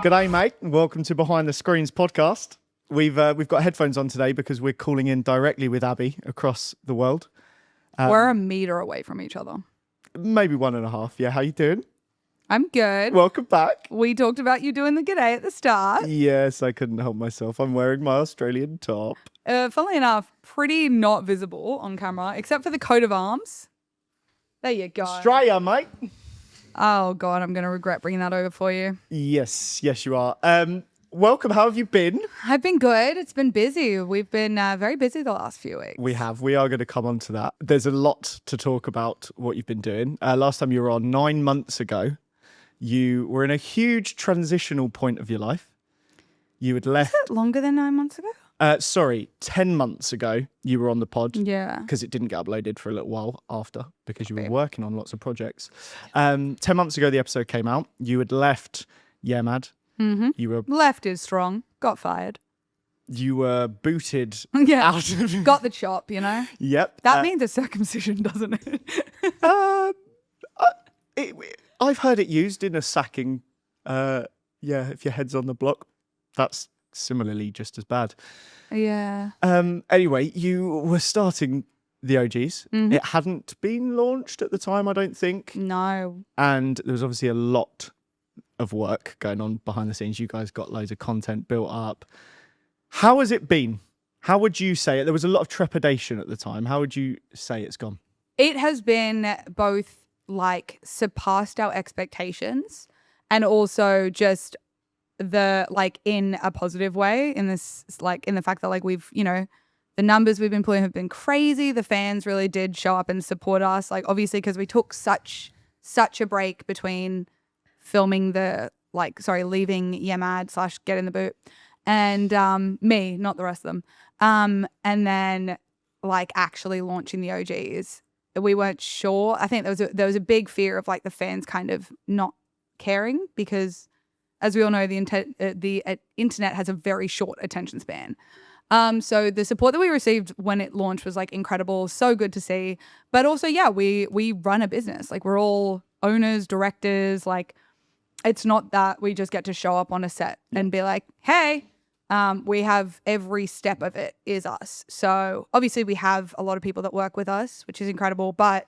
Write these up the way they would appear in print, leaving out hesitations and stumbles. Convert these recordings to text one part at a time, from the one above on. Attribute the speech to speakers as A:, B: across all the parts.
A: G'day, mate, and welcome to Behind the Screens podcast. We've got headphones on today because we're calling in directly with Abby across the world.
B: We're a meter away from each other.
A: Maybe 1.5. Yeah, how you doing?
B: I'm good.
A: Welcome back.
B: We talked about you doing the g'day at the start.
A: Yes, I couldn't help myself. I'm wearing my Australian top.
B: Funnily enough, pretty not visible on camera, except for the coat of arms. There you go.
A: Australia, mate.
B: Oh, God, I'm going to regret bringing that over for you.
A: Yes, you are. Welcome. How have you been?
B: I've been good. It's been busy. We've been very busy the last few weeks.
A: We have. We are going to come on to that. There's a lot to talk about what you've been doing. Last time you were on 9 months ago, you were in a huge transitional point of your life. You had left.
B: Is it longer than 9 months ago?
A: 10 months ago, you were on the pod.
B: Yeah.
A: Because it didn't get uploaded for a little while after, because you were working on lots of projects. 10 months ago, the episode came out. You had left yeahmad.
B: Mm-hmm.
A: You were
B: left is strong. Got fired.
A: You were booted
B: Yeah.
A: out of
B: Got the chop, you know?
A: Yep.
B: That means a circumcision, doesn't it?
A: I've heard it used in a sacking. If your head's on the block, that's similarly just as bad.
B: Yeah.
A: Anyway, you were starting the OGs.
B: Mm-hmm.
A: It hadn't been launched at the time, I don't think.
B: No.
A: And there was obviously a lot of work going on behind the scenes. You guys got loads of content built up. How has it been? How would you say it? There was a lot of trepidation at the time. How would you say it's gone?
B: It has been both like surpassed our expectations and also just the like in a positive way, in this like in the fact that like we've, you know, the numbers we've been pulling have been crazy. The fans really did show up and support us. Like obviously because we took such a break between filming leaving yeahmad / get in the boot and me, not the rest of them. And then like actually launching the OGs. We weren't sure. I think there was a big fear of like the fans kind of not caring because, as we all know, the internet has a very short attention span. So the support that we received when it launched was like incredible, so good to see. But also, yeah, we run a business. Like we're all owners, directors. Like it's not that we just get to show up on a set and be like, hey. We have every step of it is us. So obviously we have a lot of people that work with us, which is incredible. But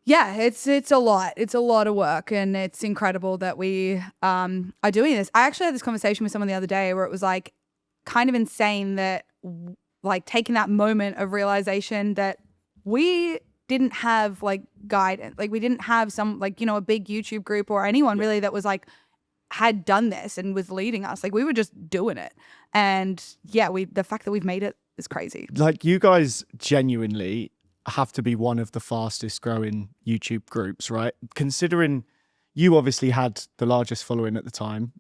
B: yeah, it's a lot. It's a lot of work and it's incredible that we are doing this. I actually had this conversation with someone the other day where it was like kind of insane that like taking that moment of realization that we didn't have like guidance. Like we didn't have some like, you know, a big YouTube group or anyone really that was like, had done this and was leading us. Like we were just doing it. And yeah, the fact that we've made it is crazy.
A: Like you guys genuinely have to be one of the fastest growing YouTube groups, right? Considering you obviously had the largest following at the time.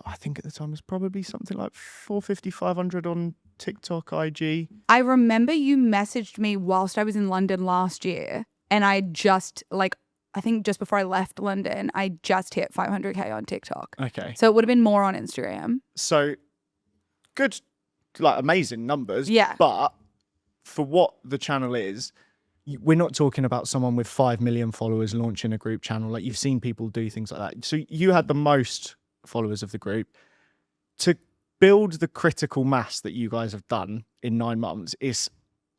A: I think at the time was probably something like 450, 500 on TikTok, IG.
B: I remember you messaged me whilst I was in London last year and I just like, I think just before I left London, I just hit 500K on TikTok.
A: Okay.
B: So it would have been more on Instagram.
A: So good, like amazing numbers.
B: Yeah.
A: But for what the channel is, we're not talking about someone with 5 million followers launching a group channel. Like you've seen people do things like that. So you had the most followers of the group. To build the critical mass that you guys have done in 9 months is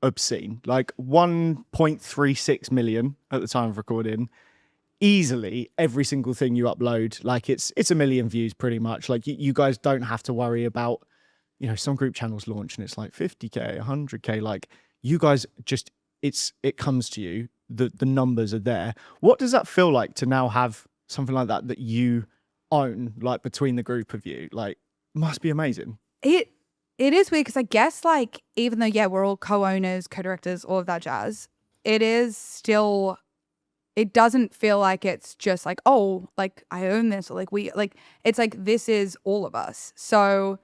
A: obscene. Like 1.36 million at the time of recording. Easily every single thing you upload, like it's 1 million views pretty much. Like you guys don't have to worry about, you know, some group channels launch and it's like 50K, 100K. Like you guys just, it comes to you, the numbers are there. What does that feel like to now have something like that you own, like between the group of you? Like must be amazing.
B: It is weird because I guess like even though yeah we're all co-owners, co-directors, all of that jazz, it is still, it doesn't feel like it's just like, oh, like I own this or like we like, it's like this is all of us. So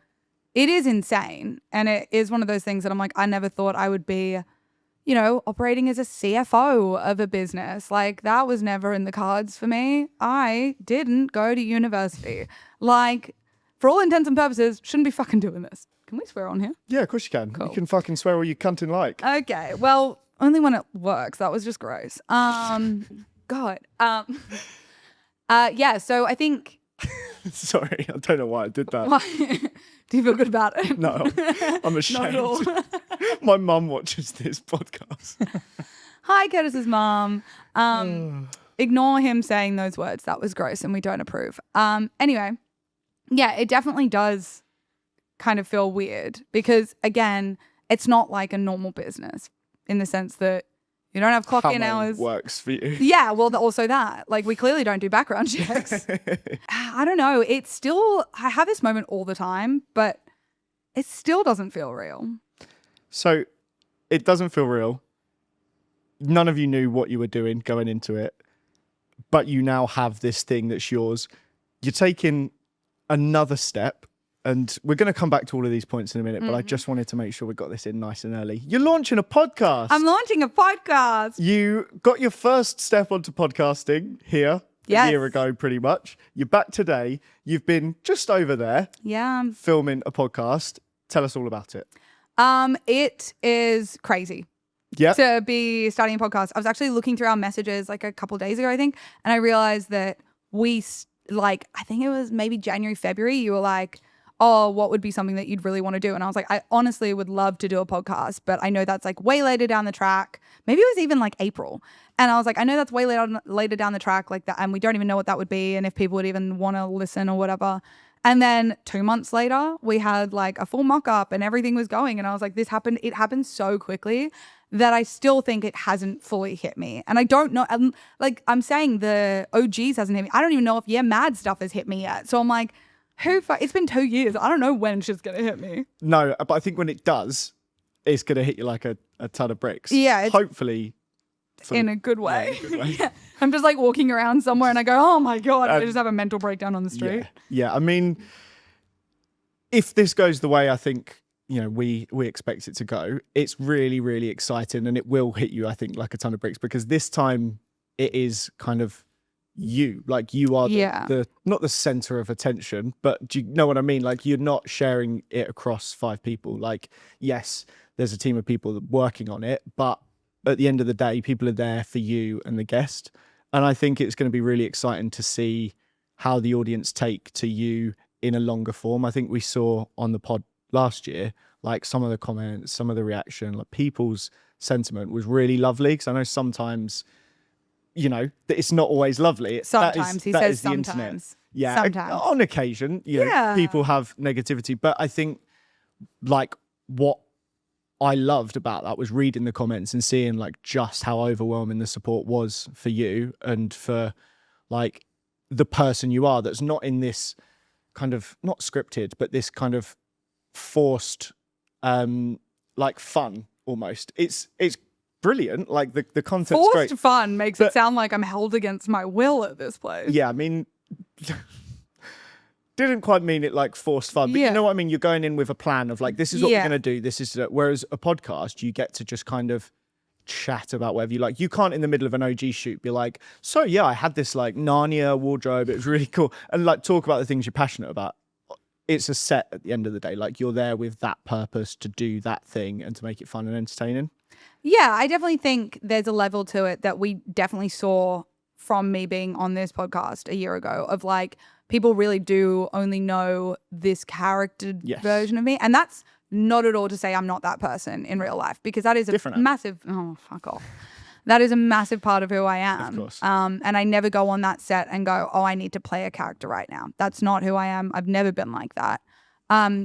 B: it is insane. And it is one of those things that I'm like, I never thought I would be, you know, operating as a CFO of a business. Like that was never in the cards for me. I didn't go to university. Like for all intents and purposes, shouldn't be fucking doing this. Can we swear on here?
A: Yeah, of course you can.
B: Cool.
A: You can fucking swear all you cunting like.
B: Okay, well, only when it works. That was just gross. God. Yeah, so I think...
A: Sorry, I don't know why I did that.
B: Do you feel good about it?
A: No, I'm ashamed.
B: Not at all.
A: My mum watches this podcast.
B: Hi, Curtis's mom. Ignore him saying those words. That was gross and we don't approve. Anyway, yeah, it definitely does kind of feel weird because, again, it's not like a normal business in the sense that you don't have clock-in hours.
A: Works for you.
B: Yeah, well, also that. Like, we clearly don't do background checks. I don't know. It's still, I have this moment all the time, but it still doesn't feel real.
A: So it doesn't feel real. None of you knew what you were doing going into it, but you now have this thing that's yours. You're taking another step. And we're going to come back to all of these points in a minute, but I just wanted to make sure we got this in nice and early. You're launching a podcast.
B: I'm launching a podcast.
A: You got your first step onto podcasting here a year ago, pretty much. You're back today. You've been just over there filming a podcast. Tell us all about it.
B: It is crazy.
A: Yeah.
B: To be starting a podcast. I was actually looking through our messages like a couple of days ago, I think, and I realized that I think it was maybe January, February, you were like, oh, what would be something that you'd really want to do? And I was like, I honestly would love to do a podcast, but I know that's like way later down the track. Maybe it was even like April. And I was like, I know that's way later down the track like that. And we don't even know what that would be and if people would even want to listen or whatever. And then 2 months later, we had like a full mock-up and everything was going. And I was like, it happened so quickly that I still think it hasn't fully hit me. And I don't know, I'm saying the OGs hasn't hit me. I don't even know if yeahmad stuff has hit me yet. So I'm like, it's been 2 years. I don't know when shit's going to hit me.
A: No, but I think when it does, it's going to hit you like a ton of bricks.
B: Yeah.
A: Hopefully.
B: In a good way.
A: Yeah, in a good way.
B: Yeah. I'm just like walking around somewhere and I go, oh my God, I just have a mental breakdown on the street.
A: Yeah. I mean, if this goes the way I think, we expect it to go, it's really, really exciting and it will hit you, I think, like a ton of bricks because this time it is kind of you, like you are the not the center of attention, but do you know what I mean? Like you're not sharing it across 5 people. Like, yes, there's a team of people working on it, but at the end of the day, people are there for you and the guest. And I think it's going to be really exciting to see how the audience take to you in a longer form. I think we saw on the pod last year, like some of the comments, some of the reaction, like people's sentiment was really lovely. Because I know sometimes, that it's not always lovely.
B: Sometimes, he says sometimes.
A: Internet. Yeah,
B: sometimes.
A: On occasion, people have negativity. But I think like what I loved about that was reading the comments and seeing like just how overwhelming the support was for you and for like the person you are that's not in this kind of, not scripted, but this kind of forced like fun almost. It's brilliant. Like the content's
B: forced
A: great.
B: Fun makes it sound like I'm held against my will at this place.
A: Yeah, I mean, didn't quite mean it like forced fun, but you know what I mean? You're going in with a plan of like, this is what we're going to do. This is, whereas a podcast, you get to just kind of chat about whatever you like. You can't in the middle of an OG shoot be like, so yeah, I had this like Narnia wardrobe. It was really cool. And like talk about the things you're passionate about. It's a set at the end of the day. Like you're there with that purpose to do that thing and to make it fun and entertaining.
B: Yeah, I definitely think there's a level to it that we definitely saw from me being on this podcast a year ago of like, people really do only know this character version of me. And that's not at all to say I'm not that person in real life because that is a massive, fuck off. That is a massive part of who I am.
A: Of course.
B: And I never go on that set and go, oh, I need to play a character right now. That's not who I am. I've never been like that.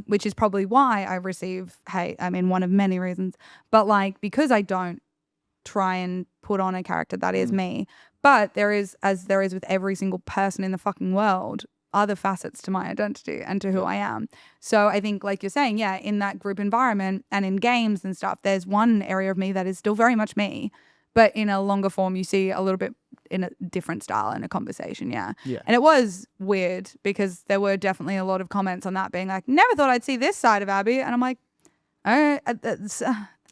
B: Which is probably why I receive hate. I mean, one of many reasons. But like, because I don't try and put on a character that is me. But there is, as there is with every single person in the fucking world, other facets to my identity and to who I am. So I think, like you're saying, in that group environment and in games and stuff, there's one area of me that is still very much me. But in a longer form, you see a little bit in a different style in a conversation, And it was weird because there were definitely a lot of comments on that being like, never thought I'd see this side of Abby. And I'm like,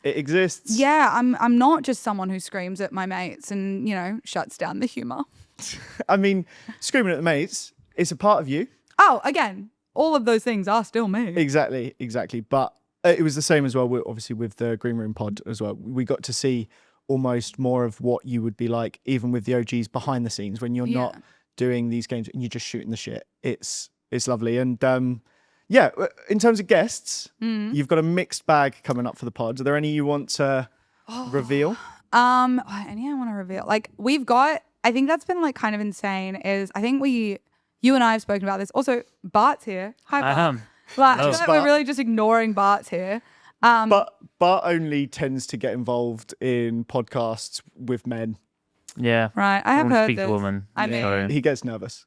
A: it exists.
B: Yeah, I'm not just someone who screams at my mates and, shuts down the humor.
A: I mean, screaming at the mates, it's a part of you.
B: Oh, again, all of those things are still me.
A: Exactly. But it was the same as well, obviously, with the Green Room pod as well. We got to see almost more of what you would be like, even with the OGs behind the scenes, when you're not doing these games and you're just shooting the shit. It's lovely. And yeah, in terms of guests, you've got a mixed bag coming up for the pod. Are there any you want to reveal?
B: Any I want to reveal? Like we've got, I think that's been like kind of insane is I think you and I have spoken about this. Also, Bart's here. Hi, Bart.
C: I am.
B: Like, I feel
A: Hello.
B: like we're really just ignoring Bart's here.
A: But Bart only tends to get involved in podcasts with men.
C: Yeah.
B: Right. I have
C: Won't
B: heard
C: speak
B: this.
C: to women.
B: I mean,
C: Sorry.
A: He gets nervous.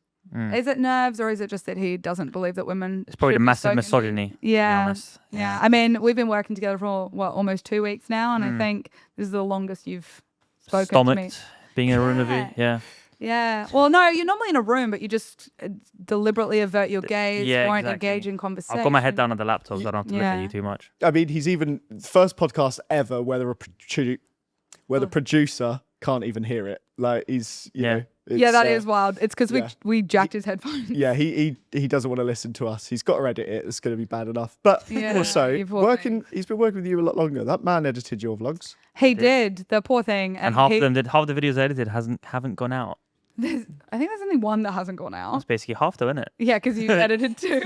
B: is it nerves or is it just that he doesn't believe that women?
C: It's probably
B: should
C: the
B: be
C: massive
B: spoken to?
C: misogyny. To be
B: Yeah.
C: honest.
B: Yeah. I mean, we've been working together for almost 2 weeks now, and I think this is the longest you've spoken to me.
C: Stomached. Being in a room with you. Yeah.
B: Yeah. Well, no, you're normally in a room, but you just deliberately avert your gaze,
C: Yeah,
B: won't
C: exactly.
B: engage in conversation.
C: I've got my head down on the laptop, so I don't have to look
B: Yeah.
C: at you too much.
A: I mean, he's even first podcast ever where the producer can't even hear it. Like he's, you know,
B: Yeah,
A: it's,
B: that is wild. It's because
A: yeah.
B: we jacked his headphones.
A: Yeah, he doesn't want to listen to us. He's got to edit it. It's going to be bad enough. But
B: Yeah,
A: also,
B: you poor thing.
A: he's been working with you a lot longer. That man edited your vlogs.
B: He did, the poor thing.
C: And half of the videos edited haven't gone out.
B: I think there's only one that hasn't gone out.
C: That's basically half though, isn't it?
B: Yeah, because you edited two.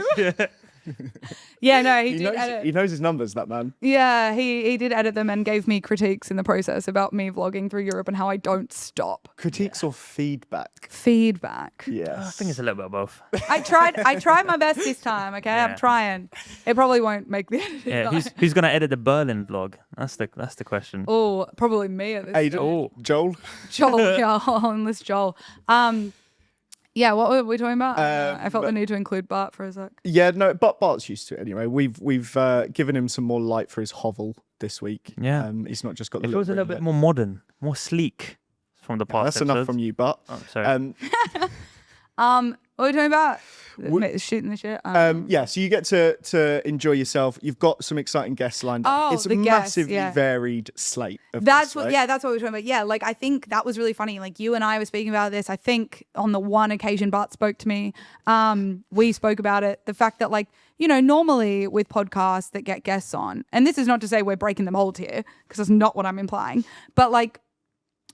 B: Yeah, no, he did
A: knows,
B: edit.
A: he knows his numbers, that man.
B: Yeah, he did edit them and gave me critiques in the process about me vlogging through Europe and how I don't stop.
A: Critiques or feedback?
B: Feedback.
A: Yes.
C: I think it's a little bit of both.
B: I tried my best this time, okay?
C: Yeah.
B: I'm trying. It probably won't make the editing.
C: Yeah. Who's gonna edit the Berlin vlog? That's the question.
B: Oh, probably me at this
A: Aidan,
C: Oh.
A: Joel.
B: Joel, yeah, enlist Joel. Yeah, what were we talking about? I felt the need to include Bart for a sec.
A: Yeah, no, but Bart's used to it anyway. We've given him some more light for his hovel this week.
C: Yeah.
A: He's not just got the
C: It feels a little bit more modern, more sleek from the past.
A: That's enough
C: episodes.
A: from you, Bart.
C: Oh, sorry.
B: What are we talking about? Shooting the shit.
A: Yeah, so you get to enjoy yourself. You've got some exciting guests lined up.
B: Oh,
A: It's a
B: the guests,
A: massively
B: yeah.
A: varied slate. Of
B: That's
A: guests,
B: what.
A: right?
B: Yeah, that's what we were talking about. Yeah, like I think that was really funny. Like you and I were speaking about this. I think on the one occasion Bart spoke to me. We spoke about it. The fact that like normally with podcasts that get guests on, and this is not to say we're breaking the mold here because that's not what I'm implying. But like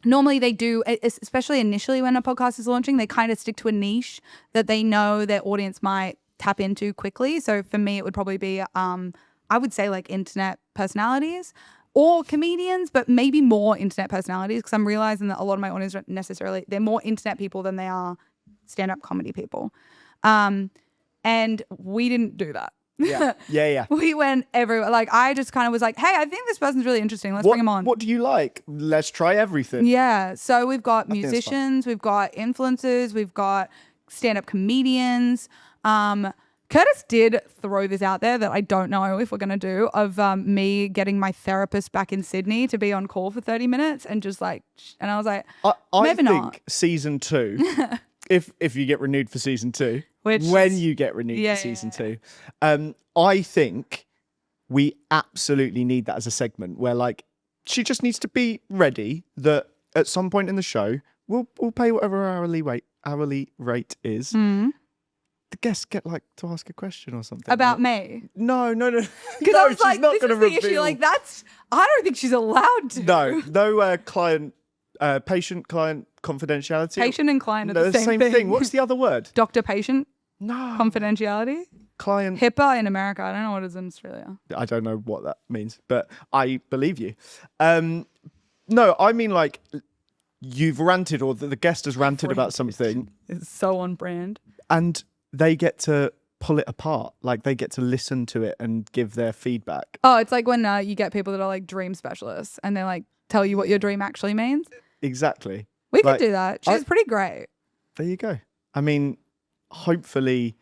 B: normally they do, especially initially when a podcast is launching, they kind of stick to a niche that they know their audience might tap into quickly. So for me, it would probably be, I would say like internet personalities or comedians, but maybe more internet personalities because I'm realizing that a lot of my audience don't necessarily, they're more internet people than they are stand-up comedy people. And we didn't do that.
A: Yeah.
B: We went everywhere. Like I just kind of was like, hey, I think this person's really interesting. Let's bring him on.
A: What do you like? Let's try everything.
B: Yeah. So we've got
A: think it's fun.
B: musicians, we've got influencers, we've got stand-up comedians. Curtis did throw this out there that I don't know if we're going to do of me getting my therapist back in Sydney to be on call for 30 minutes and just like, and I was like,
A: I
B: maybe
A: think
B: not.
A: season 2, if you get renewed for season 2, when you get renewed for season 2, I think we absolutely need that as a segment where like she just needs to be ready that at some point in the show we'll pay whatever hourly rate is. The guests get like to ask a question or something
B: About me.
A: No.
B: Because
A: No,
B: I was
A: she's
B: like,
A: not
B: this
A: going
B: is
A: to
B: the issue.
A: reveal.
B: Like I don't think she's allowed to.
A: No client, patient client confidentiality.
B: Patient and client are
A: No,
B: the same thing.
A: What's the other word?
B: Doctor patient
A: No.
B: confidentiality.
A: Client.
B: HIPAA in America. I don't know what it is in Australia.
A: I don't know what that means, but I believe you. No, I mean like you've ranted or the guest has ranted about something
B: It's so on brand.
A: and they get to pull it apart. Like they get to listen to it and give their feedback.
B: Oh, it's like when you get people that are like dream specialists and they like tell you what your dream actually means.
A: Exactly.
B: We
A: Like,
B: could do that. She's pretty great.
A: There you go. I mean, hopefully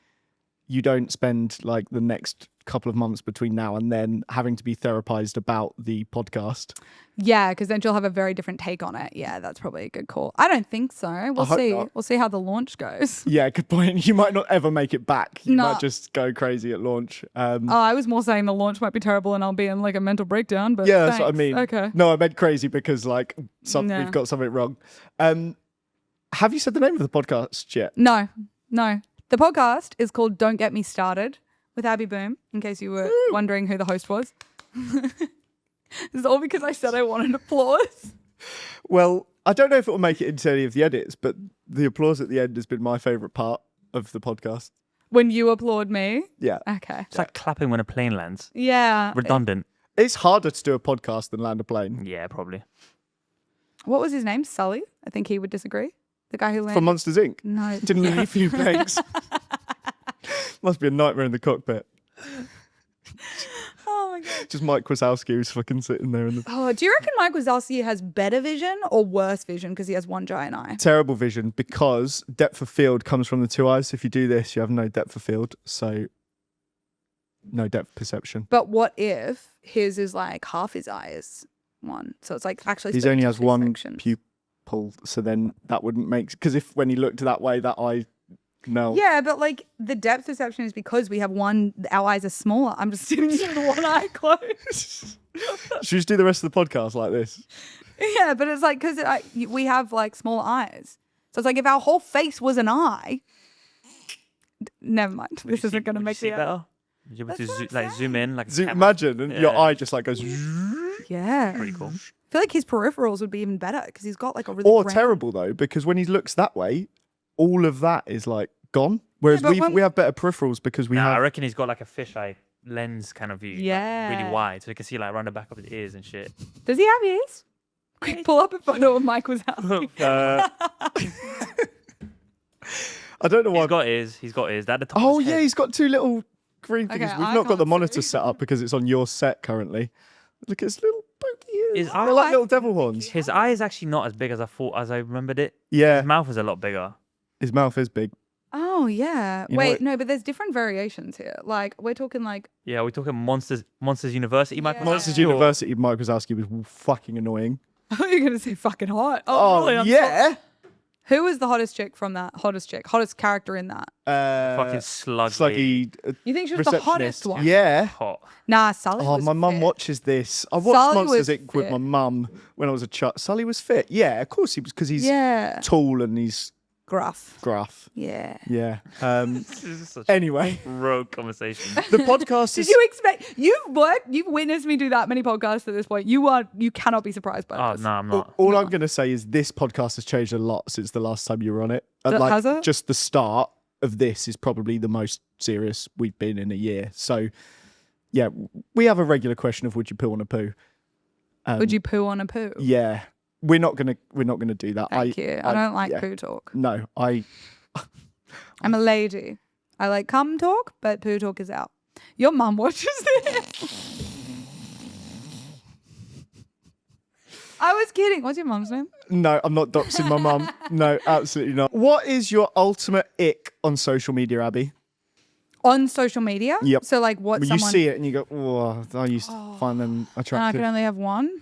A: you don't spend like the next couple of months between now and then having to be therapized about the podcast.
B: Yeah, because then she'll have a very different take on it. Yeah, that's probably a good call. I don't think so. We'll
A: hope
B: see.
A: not.
B: We'll see how the launch goes.
A: Yeah, good point. You might not ever make it back. You
B: No.
A: might just go crazy at launch.
B: Oh, I was more saying the launch might be terrible and I'll be in like a mental breakdown. But
A: Yeah, that's what I
B: thanks.
A: mean.
B: Okay.
A: No, I meant crazy because like
B: No.
A: we've got something wrong. Have you said the name of the podcast yet?
B: No. The podcast is called Don't Get Me Started with Abby Boom, in case you were wondering who the host was. This is all because I said I wanted applause.
A: Well, I don't know if it will make it into any of the edits, but the applause at the end has been my favourite part of the podcast.
B: When you applaud me.
A: Yeah.
B: Okay.
C: It's like clapping when a plane lands.
B: Yeah.
C: Redundant.
A: It's harder to do a podcast than land a plane.
C: Yeah, probably.
B: What was his name? Sully? I think he would disagree. The guy who landed.
A: For Monsters Inc.
B: No.
A: Didn't leave a few planes. Must be a nightmare in the cockpit.
B: Oh my god.
A: Just Mike Wazowski who's fucking sitting there in the
B: Oh, do you reckon Mike Wazowski has better vision or worse vision because he has one giant eye?
A: terrible vision because depth of field comes from the two eyes. If you do this, you have no depth of field, so no depth perception.
B: But what if his is like half his eye is one? So it's like actually
A: He
B: split
A: only
B: into
A: has
B: two
A: one
B: sections.
A: pupil, so then that wouldn't make, because if when he looked that way, that eye, no.
B: Yeah, but like the depth perception is because we have one, our eyes are smaller. I'm just sitting here with one eye closed.
A: Should we just do the rest of the podcast like this?
B: Yeah, but it's like because we have like smaller eyes. So it's like if our whole face was an eye. Never mind. This isn't going to make
C: see
B: the
C: better. You able to
B: That's what I'm
C: like zoom in, like a camera?
A: Imagine, and your
C: Yeah.
A: eye just like goes,
B: Yeah.
C: Pretty cool.
B: I feel like his peripherals would be even better because he's got like a really
A: or
B: round-
A: terrible though, because when he looks that way, all of that is like gone. Whereas
B: but when-
A: we have better peripherals because we
C: Nah, I
A: have.
C: reckon he's got like a fisheye lens kind of view. like,
B: Yeah.
C: really wide, so you can see like around the back of his ears and shit.
B: Does he have ears? Quick, pull up a photo of Mike Wazowski.
A: I don't know why.
C: He's got ears. That at the top of
A: Oh
C: his
A: yeah,
C: head.
A: he's got two little green
B: Okay,
A: things. We've
B: I
A: not got the
B: can't
A: monitor
B: see.
A: set up because it's on your set currently. Look at his little pokey ears.
C: His
A: They're
C: eye-
A: like little devil horns.
C: His eye is actually not as big as I thought, as I remembered it.
A: Yeah,
C: His mouth is a lot bigger.
A: his mouth is big.
B: Oh yeah.
A: You know
B: Wait,
A: what-
B: no, but there's different variations here. Like we're talking like
C: Yeah, we're talking Monsters University. Michael
A: Monsters
B: Yeah.
A: University, Mike Wazowski was fucking annoying.
B: I thought you were gonna say fucking hot.
A: Oh,
B: really? I'm
A: yeah.
B: Who was the hottest chick from that? Hottest character in that?
C: fucking sluggy.
A: Sluggy
B: You think she was the hottest
A: receptionist.
B: one?
A: Yeah.
C: Hot.
B: Nah, Sully.
A: Oh,
B: was
A: my mum
B: fit.
A: watches this. I watched
B: Sully
A: Monsters
B: was
A: Inc. with
B: fit.
A: my mum when I was a child. Sully was fit. Yeah, of course he was, because he's
B: Yeah.
A: tall and he's
B: Gruff.
A: gruff.
B: Yeah.
A: Yeah.
C: This is such a
A: Anyway,
C: rogue conversation.
A: the podcast
B: Did
A: is.
B: you expect? You've witnessed me do that many podcasts at this point. You cannot be surprised by
C: Oh
B: this.
C: no, I'm not.
A: All I'm going to say is this podcast has changed a lot since the last time you were on it.
B: Has it?
A: Just the start of this is probably the most serious we've been in a year. So, yeah, we have a regular question of would you poo on a poo?
B: Would you poo on a poo?
A: Yeah, we're not gonna do that.
B: Thank you. I don't like
A: yeah.
B: poo talk.
A: No,
B: I'm a lady. I like cum talk, but poo talk is out. Your mum watches this. I was kidding. What's your mum's name?
A: no, I'm not doxing my mum. No, absolutely not. What is your ultimate ick on social media, Abby?
B: On social media?
A: Yep.
B: So like what
A: When
B: someone...
A: you see it and you go, oh, I used to find them
B: and I
A: attractive.
B: can only have one?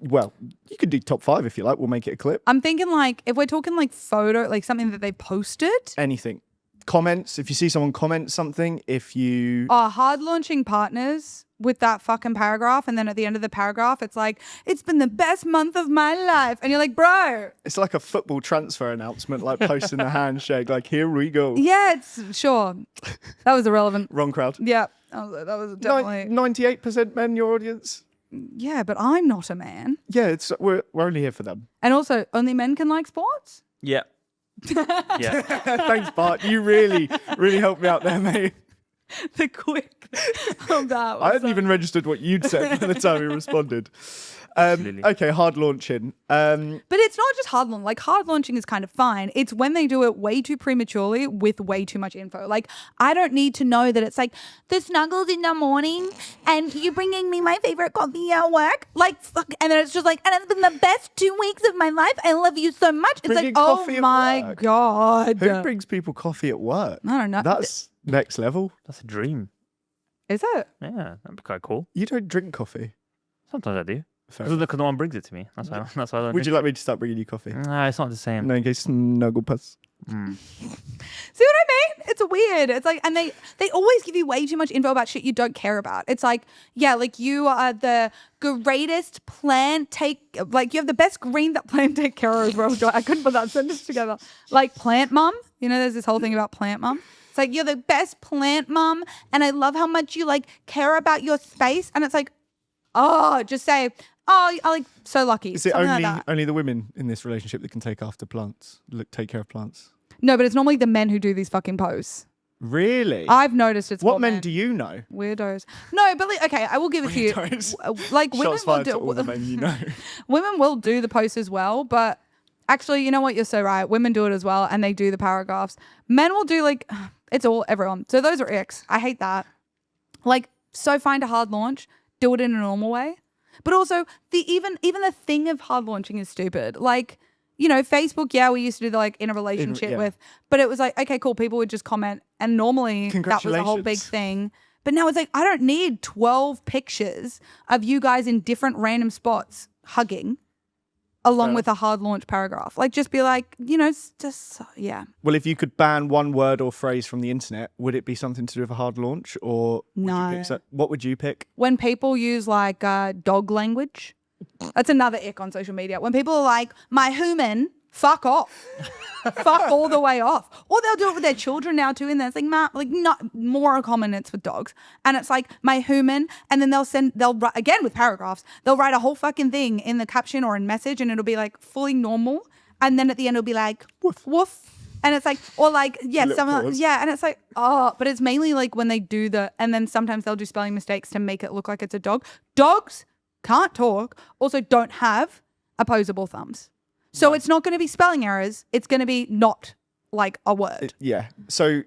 A: Well, you could do top 5 if you like. We'll make it a clip.
B: I'm thinking like, if we're talking like photo, like something that they posted.
A: Anything. Comments. If you see someone comment something, if you.
B: Oh, hard launching partners with that fucking paragraph. And then at the end of the paragraph, it's like, it's been the best month of my life. And you're like, bro.
A: It's like a football transfer announcement, like posting the handshake, like, here we go.
B: Yeah, it's sure. That was irrelevant.
A: Wrong crowd.
B: Yeah. That was definitely.
A: 98% men, your audience.
B: Yeah, but I'm not a man.
A: Yeah, we're only here for them.
B: And also, only men can like sports?
C: Yeah. Yeah.
A: Thanks, Bart. You really helped me out there, mate.
B: The quick of that.
A: I hadn't even registered what you'd said by the time you responded.
C: Absolutely.
A: Okay, hard launching.
B: But it's not just hard launch. Like hard launching is kind of fine. It's when they do it way too prematurely with way too much info. Like I don't need to know that it's like the snuggles in the morning and you bringing me my favorite coffee at work. Like fuck, and then it's just like, and it's been the best 2 weeks of my life. I love you so much. It's
A: Bringing
B: like, oh
A: coffee at
B: my
A: work.
B: god.
A: Who brings people coffee at work?
B: I don't know.
A: That's next level.
C: That's a dream.
B: Is it?
C: Yeah, that'd be quite cool.
A: You don't drink coffee.
C: Sometimes I do.
A: Fair
C: Because no one brings it to me. That's why I don't
A: Would
C: drink
A: you like me to start bringing you coffee?
C: it. Nah, it's not the same.
A: No, in case snuggle puss.
B: See what I mean? It's weird. It's like, and they always give you way too much info about shit you don't care about. It's like, yeah, like you are the greatest plant like you have the best green that plant take care of. I couldn't put that sentence together. Like plant mum. You know, there's this whole thing about plant mum. It's like, you're the best plant mum and I love how much you like care about your space. And it's like, oh, just say, Oh, I like so lucky.
A: Is it
B: Something
A: only
B: like that.
A: only the women in this relationship that can take after plants? Take care of plants?
B: No, but it's normally the men who do these fucking posts.
A: Really?
B: I've noticed it's
A: What
B: more
A: men do you know?
B: weirdos. No, but like, okay, I will give it to you.
A: Weirdos.
B: Like women
A: Shots
B: will
A: fired to all the
B: do.
A: men you know.
B: Women will do the posts as well, but actually, you know what? You're so right. Women do it as well, and they do the paragraphs. Men will do like it's all everyone. So those are icks. I hate that. Like, so find a hard launch, do it in a normal way. But also, even the thing of hard launching is stupid. Like, you know, Facebook, yeah, we used to do the like in a relationship
A: yeah.
B: with, but it was like, okay, cool. People would just comment, and normally that was a whole big
A: Congratulations.
B: thing. But now it's like, I don't need 12 pictures of you guys in different random spots hugging along with a hard launch paragraph. Like, just be like, you know, it's just, yeah.
A: Well, if you could ban one word or phrase from the internet, would it be something to do with a hard launch, or would
B: No.
A: you pick what would you pick?
B: When people use like dog language, that's another ick on social media. When people are like, my human, fuck off. Fuck all the way off. Or they'll do it with their children now too. And then it's like, not more common it's with dogs. And it's like, my human. And then they'll write, again with paragraphs, they'll write a whole fucking thing in the caption or in message, and it'll be like fully normal. And then at the end it'll be like, woof, woof. And it's like, or like, yeah,
A: Little
B: something like,
A: pause.
B: yeah. And it's like, oh, but it's mainly like when they do and then sometimes they'll do spelling mistakes to make it look like it's a dog. Dogs can't talk, also don't have opposable thumbs. So it's not going to be spelling errors. It's going to be not like a word.
A: Yeah. So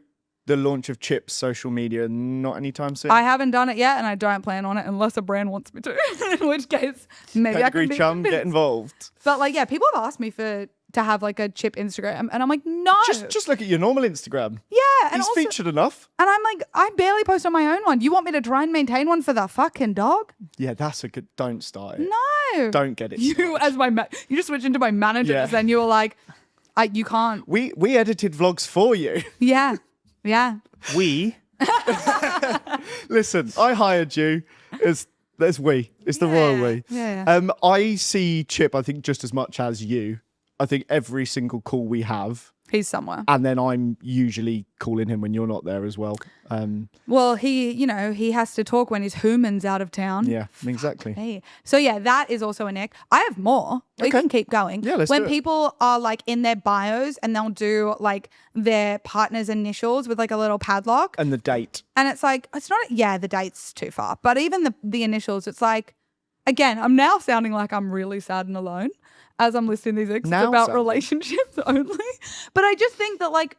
A: the launch of Chip's social media, not anytime soon?
B: I haven't done it yet, and I don't plan on it unless a brand wants me to, in which case maybe I
A: Pedigree
B: can be
A: chum, get
B: convinced.
A: involved.
B: But like, yeah, people have asked me to have like a Chip Instagram, and I'm like, no.
A: Just look at your normal Instagram.
B: Yeah. And
A: He's
B: also,
A: featured enough.
B: and I'm like, I barely post on my own one. You want me to try and maintain one for the fucking dog?
A: Yeah, that's a good. Don't start it.
B: No.
A: Don't get it.
B: You
A: started.
B: as my you just switched into my manager,
A: Yeah.
B: and you were like, you can't.
A: We edited vlogs for you.
B: Yeah. Yeah.
C: We
A: Listen, I hired you. There's we. It's the royal we.
B: Yeah.
A: I see Chip, I think, just as much as you. I think every single call we have,
B: He's somewhere.
A: and then I'm usually calling him when you're not there as well.
B: Well, he has to talk when his human's out of town.
A: Yeah, exactly.
B: Hey. So yeah, that is also an ick. I have more. We
A: Okay.
B: can keep going.
A: Yeah, let's
B: when
A: do it.
B: people are like in their bios and they'll do like their partner's initials with like a little padlock,
A: And the date.
B: and it's like it's not. Yeah, the date's too far, but even the initials, it's like, again, I'm now sounding like I'm really sad and alone as I'm listing these icks. It's
A: Now
B: about
A: sounding.
B: relationships only, but I just think that like.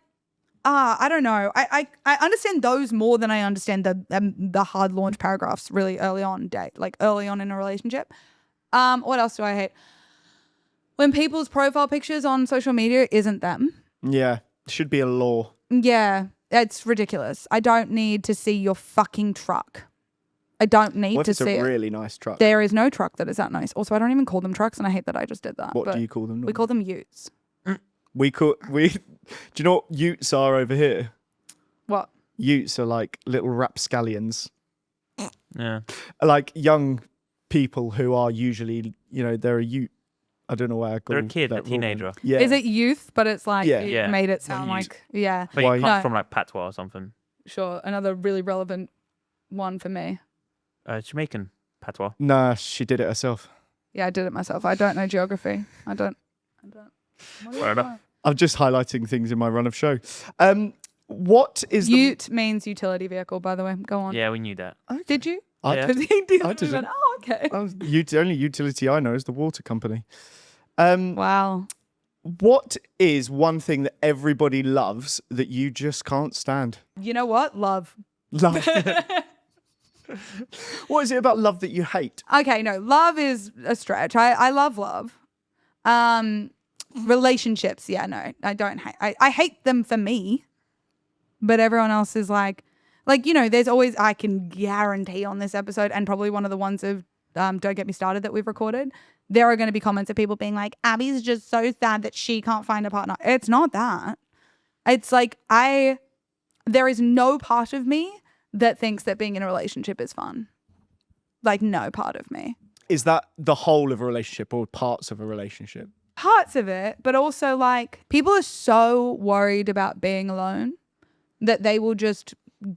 B: I don't know. I understand those more than I understand the hard launch paragraphs really early on early on in a relationship. What else do I hate? When people's profile pictures on social media isn't them.
A: Yeah, should be a law.
B: Yeah, it's ridiculous. I don't need to see your fucking truck. I don't need
A: What
B: to
A: if it's
B: see
A: a
B: it.
A: really nice truck?
B: There is no truck that is that nice. Also, I don't even call them trucks, and I hate that I just did that.
A: What
B: but
A: do you call them?
B: We call them utes.
A: We do you know what utes are over here?
B: What?
A: Utes are like little rapscallions.
C: yeah.
A: Like young people who are usually, they're a ute. I don't know why I call
C: They're a
A: them
C: kid, a
A: that
C: teenager.
A: wrong. Yeah.
B: Is it youth? But it's like
A: Yeah.
B: you
C: Yeah.
B: made it sound
A: Not youth.
B: like yeah.
C: But
A: Why-
C: you come
B: No.
C: from like patois or something.
B: Sure, another really relevant one for me.
C: Jamaican patois.
A: Nah, she did it herself.
B: Yeah, I did it myself. I don't know geography. I don't. What is
C: Fair enough.
B: that?
A: I'm just highlighting things in my run of show. What is
B: Ute means utility vehicle, by the way. Go on.
C: Yeah, we knew that.
B: Did you?
A: I,
C: Yeah.
B: Because he did.
A: I
B: I
A: didn't.
B: went, oh, okay.
A: the only utility I know is the water company.
B: Wow.
A: What is one thing that everybody loves that you just can't stand?
B: You know what? Love.
A: Love. What is it about love that you hate?
B: Okay, no, love is a stretch. I love love. Relationships, yeah, no, I don't hate. I hate them for me, but everyone else is like, there's always, I can guarantee on this episode, and probably one of the ones of Don't Get Me Started that we've recorded, there are going to be comments of people being like, Abby's just so sad that she can't find a partner. It's not that. It's like, there is no part of me that thinks that being in a relationship is fun. Like, no part of me.
A: Is that the whole of a relationship or parts of a relationship?
B: Parts of it, but also like people are so worried about being alone that they will just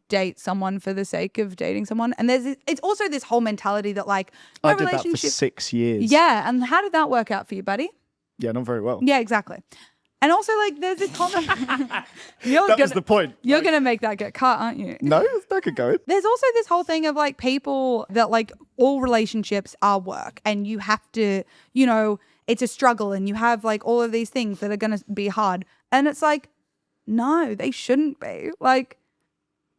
B: date someone for the sake of dating someone. And it's also this whole mentality that like no
A: I did that for
B: relationship.
A: 6 years.
B: Yeah, and how did that work out for you, buddy?
A: Yeah, not very well.
B: Yeah, exactly. And also, like, there's this comment.
A: That was the point.
B: You're going to make that get cut, aren't you?
A: No, that could go in.
B: There's also this whole thing of, like, people that, like, all relationships are work. And you have to, you know, it's a struggle. And you have, like, all of these things that are going to be hard. And it's like, no, they shouldn't be. Like,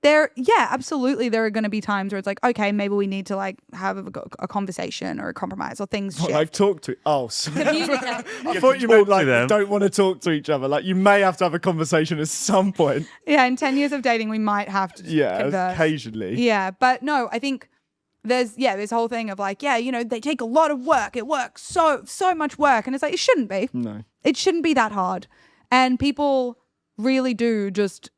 B: absolutely. There are going to be times where it's like, okay, maybe we need to like have a conversation or a compromise or things shift.
A: Like talk to. Oh, sorry.
B: Communicate.
A: I thought you meant like
C: them.
A: don't want to talk to each other. Like you may have to have a conversation at some point.
B: Yeah, in 10 years of dating, we might have to converse.
A: Occasionally.
B: Yeah, but no, I think there's this whole thing of like, yeah, you know, they take a lot of work. It works so much work, and it's like it shouldn't be.
A: No,
B: it shouldn't be that hard, and people really do just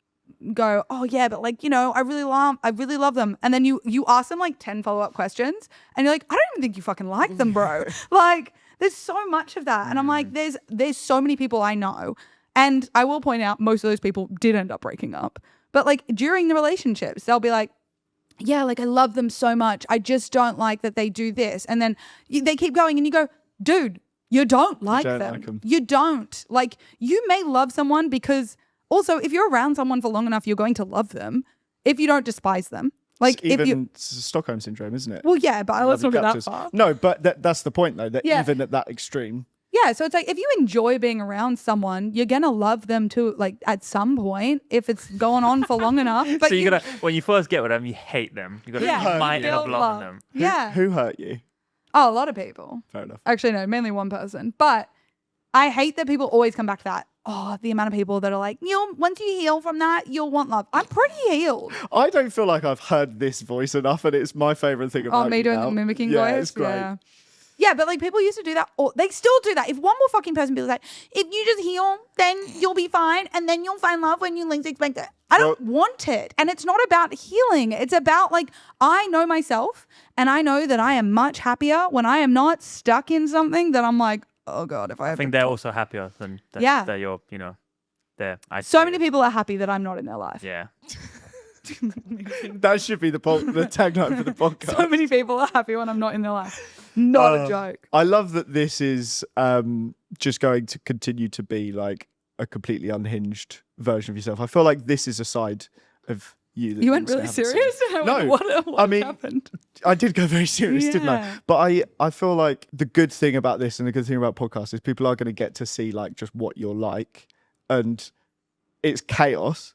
B: go, oh yeah, but like, you know, I really love them. And then you ask them like 10 follow-up questions and you're like, I don't even think you fucking like them, bro. Like there's so much of that. And I'm like, there's so many people I know. And I will point out most of those people did end up breaking up. But like during the relationships, they'll be like, yeah, like I love them so much. I just don't like that they do this. And then they keep going and you go, dude, you don't like them. You don't. Like you may love someone because also, if you're around someone for long enough, you're going to love them if you don't despise them. Like
A: it's
B: if you
A: Stockholm syndrome, isn't it?
B: Well, yeah, but let's not go that far.
A: No, but that's the point though. That even at that extreme.
B: Yeah, so it's like if you enjoy being around someone, you're gonna love them too. Like at some point, if it's going on for long enough. But
C: so you're gonna when you first get with them, you hate them. You're gonna might end up loving them.
A: Who hurt you?
B: Oh, a lot of people.
A: Fair enough.
B: Actually, no, mainly one person. But I hate that people always come back to that. Oh, the amount of people that are like, once you heal from that, you'll want love. I'm pretty healed.
A: I don't feel like I've heard this voice enough, and it's my favourite thing about
B: me doing the mimicking voice?
A: Yeah, it's great.
B: Yeah, but like people used to do that, or they still do that. If one more fucking person be like, if you just heal, then you'll be fine, and then you'll find love when you least expect it. I don't want it. And it's not about healing. It's about like, I know myself, and I know that I am much happier when I am not stuck in something that I'm like, oh God, if I
C: think they're also happier than that you're, you know, there.
B: So many people are happy that I'm not in their life.
C: Yeah.
A: That should be the tagline for the podcast.
B: So many people are happy when I'm not in their life. Not a joke.
A: I love that this is just going to continue to be like a completely unhinged version of yourself. I feel like this is a side of you. That
B: you went really serious?
A: No.
B: What happened?
A: I did go very serious, didn't I? But I feel like the good thing about this and the good thing about podcasts is people are going to get to see like just what you're like, and it's chaos.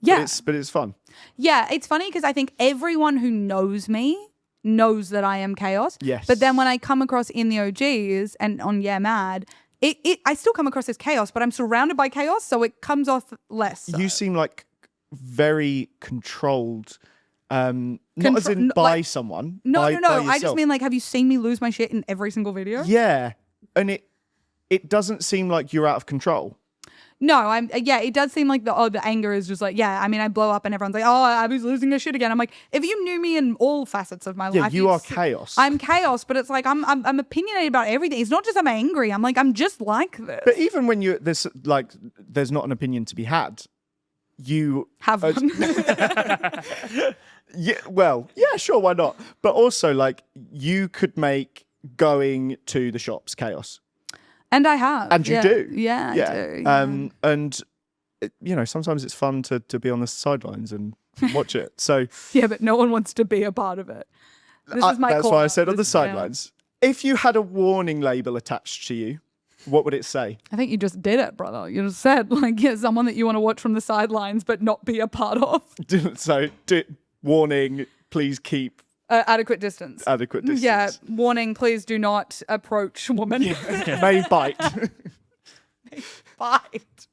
B: Yeah.
A: But it's fun.
B: Yeah, it's funny because I think everyone who knows me knows that I am chaos.
A: Yes.
B: But then when I come across in the OGs and on yeahmad, I still come across as chaos, but I'm surrounded by chaos, so it comes off less. So.
A: You seem like very controlled. Not as in by someone.
B: No.
A: By
B: I just mean like, have you seen me lose my shit in every single video?
A: Yeah, and it doesn't seem like you're out of control.
B: No, it does seem like the anger is just like, I mean, I blow up and everyone's like, oh, I was losing this shit again. I'm like, if you knew me in all facets of my life.
A: You are chaos.
B: I'm chaos, but it's like, I'm opinionated about everything. It's not just I'm angry. I'm like, I'm just like this.
A: But even when there's not an opinion to be had, you
B: have one.
A: Yeah, sure, why not? But also like you could make going to the shops chaos.
B: And I have.
A: And you do.
B: Yeah, I do. Yeah.
A: And, you know, sometimes it's fun to be on the sidelines and watch it. So
B: yeah, but no one wants to be a part of it. This is my
A: That's why I said on the sidelines. If you had a warning label attached to you, what would it say?
B: I think you just did it, brother. You just said, like, someone that you want to watch from the sidelines but not be a part of.
A: So, warning, please keep...
B: adequate distance.
A: Adequate distance.
B: Yeah, warning, please do not approach woman.
A: May bite.
B: May bite.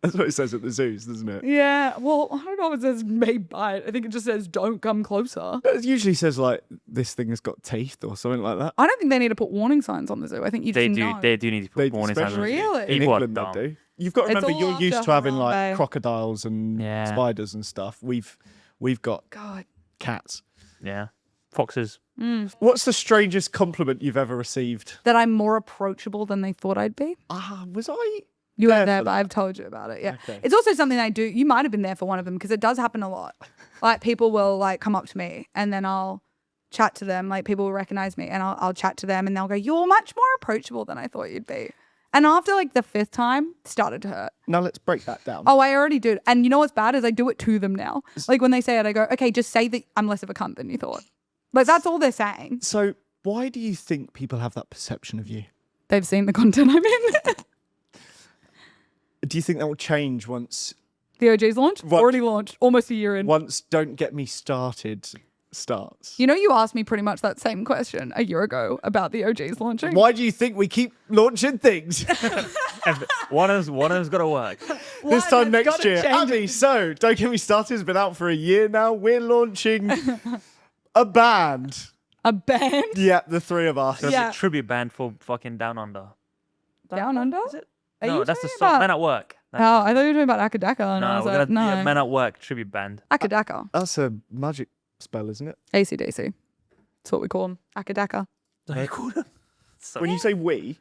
A: That's what it says at the zoos, doesn't it?
B: Yeah, well, I don't know if it says may bite. I think it just says don't come closer.
A: It usually says like, this thing has got teeth or something like that.
B: I don't think they need to put warning signs on the zoo. I think you just know.
C: They do need to put warning signs on the zoo.
B: Really?
A: In England they do. You've got to remember, you're used to having like crocodiles and spiders and stuff. We've got cats.
C: Yeah. Foxes.
A: What's the strangest compliment you've ever received?
B: That I'm more approachable than they thought I'd be.
A: Was I
B: You weren't
A: there
B: there,
A: for
B: but
A: that.
B: I've told you about it. Yeah.
A: Okay.
B: It's also something I do. You might have been there for one of them because it does happen a lot. Like people will like come up to me and then I'll chat to them. Like people will recognize me and I'll chat to them and they'll go, "You're much more approachable than I thought you'd be." And after like the 5th time, it started to hurt.
A: Now let's break that down.
B: Oh, I already did. And you know what's bad is I do it to them now. Like when they say it, I go, "Okay, just say that I'm less of a cunt than you thought." Like that's all they're saying.
A: So why do you think people have that perception of you?
B: They've seen the content I'm in.
A: Do you think that will change once
B: The OG's launched?
A: What?
B: Already launched. Almost a year in.
A: Don't get me started starts?
B: You know, you asked me pretty much that same question a year ago about the OG's launching.
A: Why do you think we keep launching things?
C: One of them's got to work.
A: This time next
B: gotta
A: year.
B: change
A: Abby, so don't get me started. It's been out for a year now. We're launching a band.
B: A band?
A: Yeah, the 3 of us.
C: There's
B: Yeah.
C: a tribute band for fucking Down Under.
B: Down Under?
C: Is it?
B: Are
C: No,
B: you
C: that's the
B: talking
C: song.
B: about-
C: Men at Work.
B: Oh, I thought you were talking about Akadaka. And I
C: No,
B: was
C: we're
B: like,
C: gonna
B: no.
C: yeah, Men at Work tribute band.
B: Akadaka.
A: That's a magic spell, isn't it?
B: ACDC. That's what we call them. Akadaka.
C: What do you call them?
A: When you say we,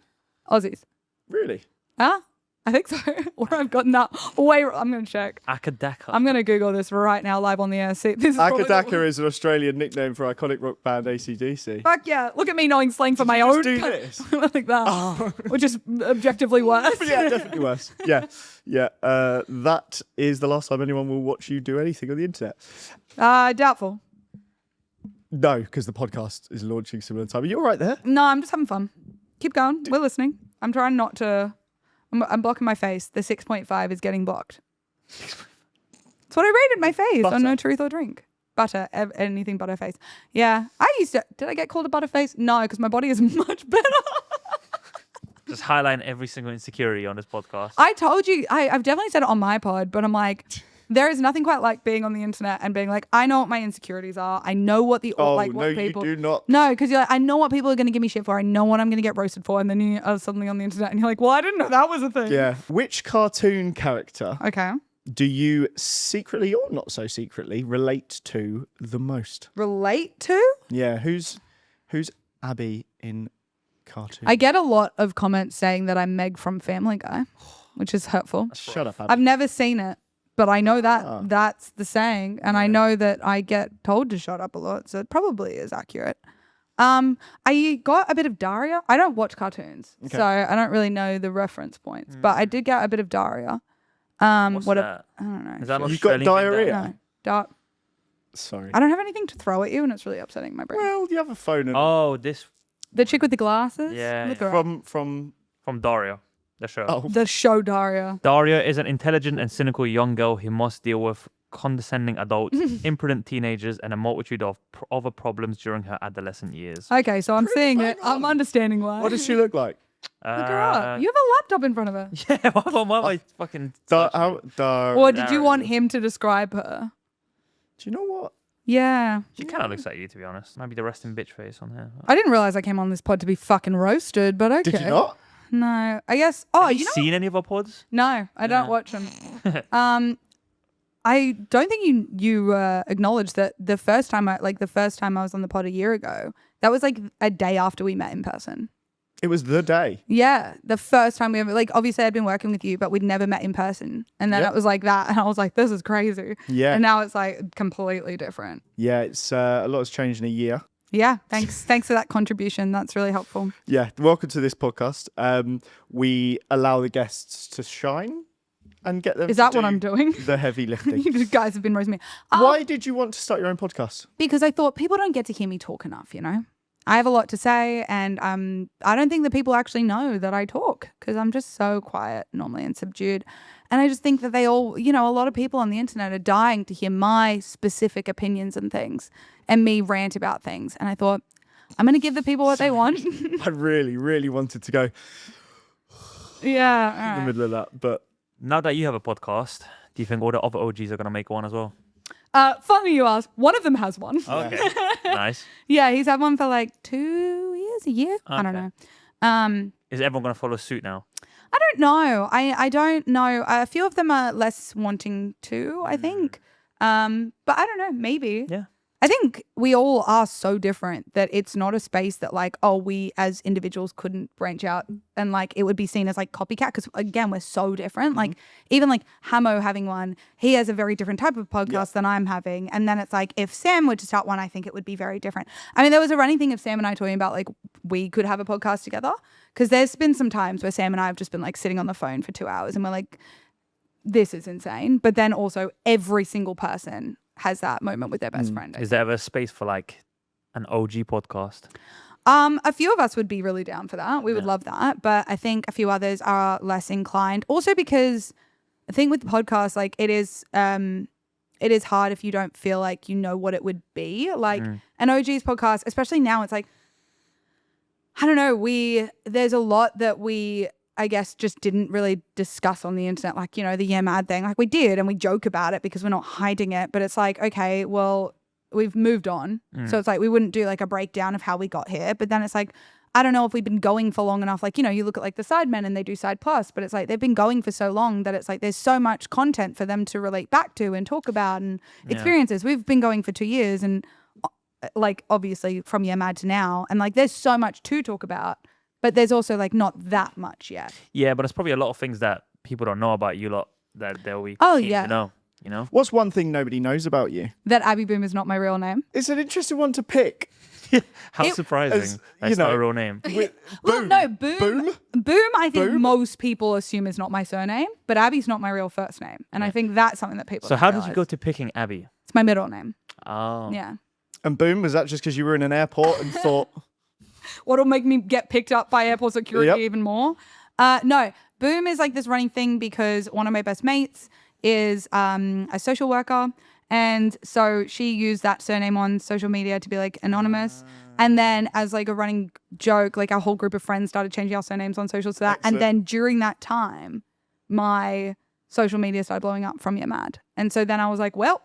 B: Aussies.
A: really?
B: Huh? I think so. Or I've gotten that. Wait, I'm going to check.
C: Akadaka.
B: I'm going to Google this right now live on the air. See, this is probably the-
A: Akadaka is an Australian nickname for iconic rock band AC/DC.
B: Fuck yeah. Look at me knowing slang for my
A: you
B: own.
A: just do this?
B: like that.
A: Oh.
B: Which is objectively worse.
A: Yeah, definitely worse. Yeah, yeah. That is the last time anyone will watch you do anything on the internet.
B: Doubtful.
A: No, because the podcast is launching similar time. Are you all right there?
B: No, I'm just having fun. Keep going. We're listening. I'm trying not to. I'm blocking my face. The 6.5 is getting blocked. That's what I rated my face
A: Butter.
B: on No Truth or Drink. Butter. Anything but a face. Yeah. I used to. Did I get called a butterface? No, because my body is much better.
C: Just highlighting every single insecurity on this podcast.
B: I told you. I've definitely said it on my pod, but I'm like, there is nothing quite like being on the internet and being like, I know what my insecurities are. I know what the
A: Oh,
B: like
A: no,
B: what people.
A: you do not.
B: No, because you're like, I know what people are going to give me shit for. I know what I'm going to get roasted for. And then you are suddenly on the internet and you're like, well, I didn't know that was a thing.
A: Yeah. Which cartoon character
B: Okay.
A: do you secretly or not so secretly relate to the most?
B: Relate to?
A: Yeah. Who's Abby in cartoon?
B: I get a lot of comments saying that I'm Meg from Family Guy, which is hurtful.
A: Shut up, Abby.
B: I've never seen it, but I know that
A: Ah.
B: that's the saying. And I know that I get told to shut up a lot. So it probably is accurate. I got a bit of Daria. I don't watch cartoons,
A: Okay.
B: so I don't really know the reference points, but I did get a bit of Daria.
C: What's
B: what
C: that?
B: I don't know.
C: Is that an
A: You've got
C: Australian thing
A: diarrhea?
C: that-
B: No. Dar-
A: Sorry.
B: I don't have anything to throw at you, and it's really upsetting my brain.
A: Well, you have a phone and
C: Oh, this
B: The chick with the glasses?
C: Yeah,
B: Look her up.
A: from
C: from Daria, the show.
A: oh
B: The show Daria.
C: Daria is an intelligent and cynical young girl who must deal with condescending adults, imprudent teenagers, and a multitude of other problems during her adolescent years.
B: Okay, so I'm seeing
A: bang
B: it. I'm
A: on.
B: understanding why.
A: what does she look like?
B: Look her up. You have a laptop in front of her.
C: Yeah, why am I fucking...
B: Or did you
C: Daria.
B: want him to describe her?
A: Do you know what?
B: Yeah.
C: She kind of looks like you, to be honest. Maybe the resting bitch face on here.
B: I didn't realize I came on this pod to be fucking roasted, but okay.
A: Did you not?
B: No. I guess. Oh,
C: Have you
B: you know.
C: seen any of our pods?
B: No, I don't
C: Yeah.
B: watch them. I don't think you acknowledged that the first time I was on the pod a year ago, that was like a day after we met in person.
A: It was the day.
B: Yeah, the first time we ever, like, obviously I'd been working with you, but we'd never met in person. And then
A: Yep.
B: it was like that. And I was like, this is crazy.
A: Yeah.
B: And now it's like completely different.
A: Yeah, it's a lot has changed in a year.
B: Yeah. Thanks for that contribution. That's really helpful.
A: Yeah, welcome to this podcast. We allow the guests to shine and get them
B: Is
A: to
B: that what
A: do
B: I'm doing?
A: the heavy lifting.
B: You guys have been roasting me.
A: Why did you want to start your own podcast?
B: Because I thought people don't get to hear me talk enough, you know? I have a lot to say, and I don't think that people actually know that I talk because I'm just so quiet normally and subdued. And I just think that they all, you know, a lot of people on the internet are dying to hear my specific opinions and things and me rant about things. And I thought, I'm going to give the people what they want.
A: I really, really wanted to go
B: Yeah.
A: in the
B: All right.
A: middle of that, but
C: Now that you have a podcast, do you think all the other OGs are going to make one as well?
B: Funny you ask. One of them has one.
C: Okay. Nice.
B: Yeah, he's had one for like 2 years, a year. I don't
C: Okay.
B: know.
C: Is everyone going to follow suit now?
B: I don't know. I don't know. A few of them are less wanting to, I think. But I don't know. Maybe.
C: Yeah.
B: I think we all are so different that it's not a space that like, oh, we as individuals couldn't branch out and like it would be seen as like copycat because again, we're so different. Like even like Hamo having one, he has a very different type of podcast than I'm having. And then it's like if Sam were to start one, I think it would be very different. I mean, there was a running thing of Sam and I talking about like we could have a podcast together because there's been some times where Sam and I have just been like sitting on the phone for 2 hours and we're like, this is insane. But then also every single person has that moment with their best friend.
C: Is there ever space for like an OG podcast?
B: A few of us would be really down for that. We would love that. But I think a few others are less inclined. Also because I think with the podcast, like it is hard if you don't feel like you know what it would be. Like an OG's podcast, especially now, it's like, I don't know, there's a lot that we I guess just didn't really discuss on the internet, like, you know, the yeahmad thing. Like we did and we joke about it because we're not hiding it. But it's like, okay, well, we've moved on. So it's like we wouldn't do like a breakdown of how we got here. But then it's like, I don't know if we've been going for long enough. Like, you know, you look at like the Sidemen and they do Side Plus, but it's like they've been going for so long that it's like there's so much content for them to relate back to and talk about and experiences. We've been going for 2 years and like obviously from yeahmad to now. And like there's so much to talk about. But there's also like not that much yet.
C: Yeah, but there's probably a lot of things that people don't know about you lot that they'll be
B: Oh,
C: keen
B: yeah.
C: to know, you know?
A: What's one thing nobody knows about you?
B: That Abby Boom is not my real name.
A: It's an interesting one to pick.
C: How surprising.
A: as,
C: That's
A: you
C: not
A: know,
C: a real name.
B: Well, no, Boom. Boom, I think
A: Boom?
B: most people assume is not my surname, but Abby's not my real first name. And I think that's something that people
C: So
B: don't
C: how did you
B: realize.
C: go to picking Abby?
B: It's my middle name.
C: Oh.
B: Yeah.
A: And boom, was that just because you were in an airport and thought,
B: What'll make me get picked up by airport security
A: Yep.
B: even more? No, Boom is like this running thing because one of my best mates is a social worker. And so she used that surname on social media to be like anonymous. And then as like a running joke, like our whole group of friends started changing our surnames on social to that.
A: Excellent.
B: And then during that time, my social media started blowing up from yeahmad. And so then I was like, well,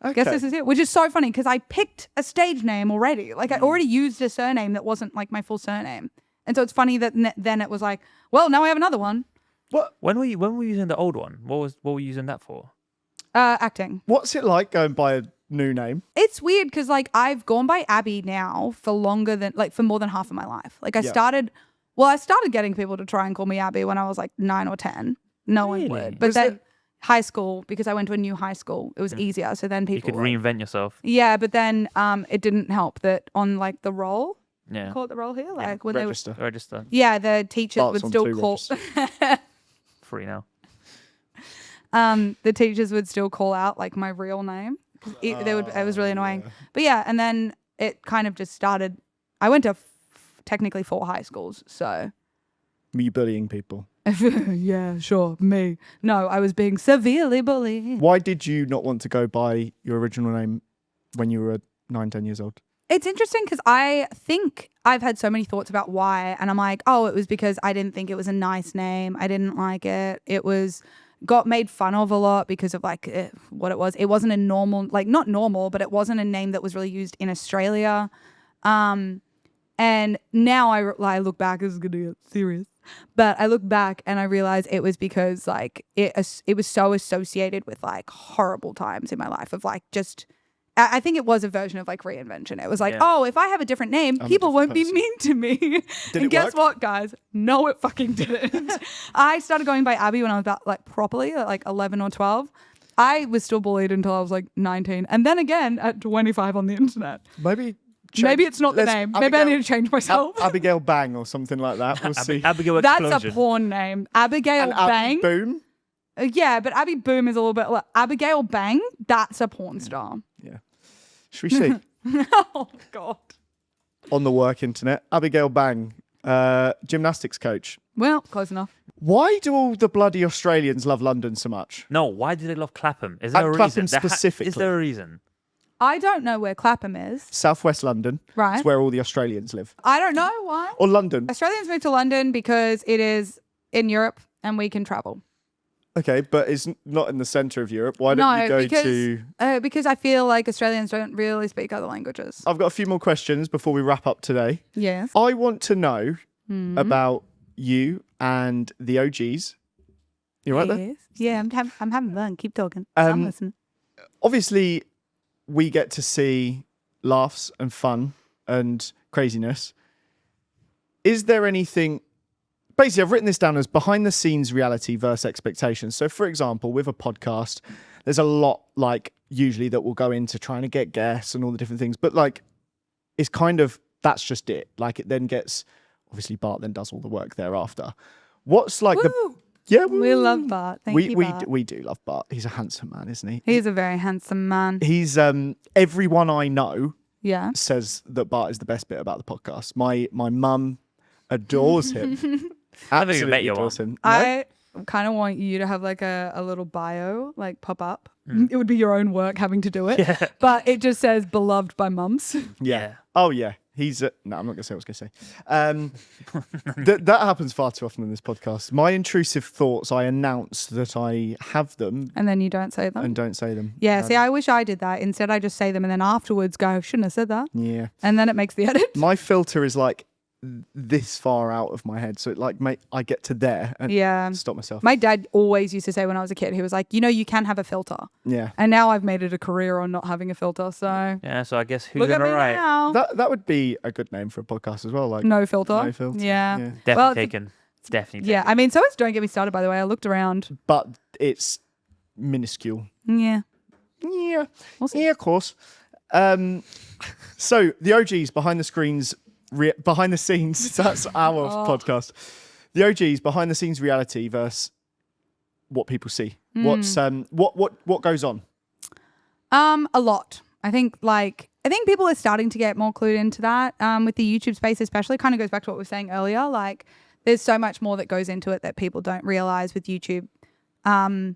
A: okay.
B: guess this is it, which is so funny because I picked a stage name already. Like I already used a surname that wasn't like my full surname. And so it's funny that then it was like, well, now I have another one.
A: What?
C: When were you using the old one? What were you using that for?
B: Acting.
A: What's it like going by a new name?
B: It's weird because like I've gone by Abby now for longer than like for more than half of my life. Like I started getting people to try and call me Abby when I was like 9 or 10. No one
C: Really?
B: would. But
A: Was
B: then
A: it-
B: high school, because I went to a new high school, it was easier. So then
C: You
B: people
C: could
B: were-
C: reinvent yourself.
B: Yeah, but then it didn't help that on like the roll,
C: Yeah.
B: call it the roll here, like when
A: Register.
C: Register.
B: the teachers
A: Bart's
B: would
A: on
B: still
A: 2
B: call
A: registers.
C: Free now.
B: the teachers would still call out like my real name. It was really annoying. But yeah, and then it kind of just started. I went to technically 4 high schools, so
A: Were you bullying people?
B: yeah, sure, me. No, I was being severely bullied.
A: Why did you not want to go by your original name when you were 9, 10 years old?
B: It's interesting because I think I've had so many thoughts about why, and I'm like, oh, it was because I didn't think it was a nice name. I didn't like it. It got made fun of a lot because of like what it was. It wasn't a normal, like not normal, but it wasn't a name that was really used in Australia. And now I look back, this is going to get serious, but I look back and I realize it was because like it was so associated with like horrible times in my life of like just, I think it was a version of like reinvention. It was like, oh, if I have a different name,
A: I'm a
B: people
A: different
B: won't be
A: person.
B: mean to me.
A: Did
B: And
A: it
B: guess
A: work?
B: what, guys? No, it fucking didn't. I started going by Abby when I was about like properly at like 11 or 12. I was still bullied until I was like 19. And then again at 25 on the internet.
A: Maybe
B: Maybe it's not the name. Maybe I need to change myself.
A: Abigail Bang or something like that. We'll see.
C: Abigail
B: That's
C: Explosion.
B: a porn name. Abigail
A: And Abby
B: Bang.
A: Boom.
B: Yeah, but Abby Boom is a little bit like Abigail Bang. That's a porn star.
A: Yeah. Should we see?
B: Oh, God.
A: On the work internet, Abigail Bang, gymnastics coach.
B: Well, close enough.
A: Why do all the bloody Australians love London so much?
C: No, why do they love Clapham? Is there a
A: Clapham
C: reason?
A: specifically.
C: Is there a reason?
B: I don't know where Clapham is.
A: Southwest London.
B: Right.
A: It's where all the Australians live.
B: I don't know why.
A: Or London.
B: Australians move to London because it is in Europe and we can travel.
A: Okay, but it's not in the centre of Europe. Why don't you go to...
B: because I feel like Australians don't really speak other languages.
A: I've got a few more questions before we wrap up today.
B: Yes.
A: I want to know about you and the OGs. You right there?
B: Yes. Yeah, I'm having fun. Keep talking. I'm listening.
A: Obviously, we get to see laughs and fun and craziness. Is there anything... Basically, I've written this down as behind the scenes reality versus expectations. So, for example, with a podcast, there's a lot, like, usually that will go into trying to get guests and all the different things. But, like, it's kind of, that's just it. Like, it then gets, obviously, Bart then does all the work thereafter. What's like
B: Woo!
A: Yeah,
B: We love Bart. Thank you, Bart.
A: We do love Bart. He's a handsome man, isn't he?
B: He's a very handsome man.
A: He's everyone I know
B: Yeah.
A: says that Bart is the best bit about the podcast. My mum adores him. Absolutely
C: met your
A: adores
C: mum.
A: him. No?
B: I kind of want you to have like a little bio like pop up. It would be your own work having to do it.
C: Yeah.
B: But it just says beloved by mums.
A: Yeah. Oh yeah. He's no, I'm not gonna say what I was gonna say. That happens far too often in this podcast. My intrusive thoughts, I announce that I have them
B: And then you don't say them.
A: and don't say them.
B: Yeah, see, I wish I did that. Instead, I just say them and then afterwards go, shouldn't have said that.
A: Yeah.
B: And then it makes the edit.
A: My filter is like this far out of my head, so it like I get to there and
B: Yeah.
A: stop myself.
B: My dad always used to say when I was a kid, he was like, you can have a filter.
A: Yeah.
B: And now I've made it a career on not having a filter. So
C: Yeah, so I guess who's
B: look
C: in
B: at
C: the
B: me
C: right?
B: now.
A: That would be a good name for a podcast as well. Like
B: No filter.
A: No filter.
B: Yeah.
C: Definitely
B: Well,
C: taken. It's definitely
B: Yeah.
C: taken.
B: I mean, so it's Don't Get Me Started, by the way. I looked around.
A: But it's minuscule.
B: Yeah.
A: Yeah.
B: We'll see.
A: Yeah, of course. So the OGs behind the screens, behind the scenes. That's our podcast. The OGs behind the scenes reality versus what people see. What's what goes on?
B: A lot. I think people are starting to get more clued into that with the YouTube space, especially. Kind of goes back to what we were saying earlier. Like, there's so much more that goes into it that people don't realize with YouTube. And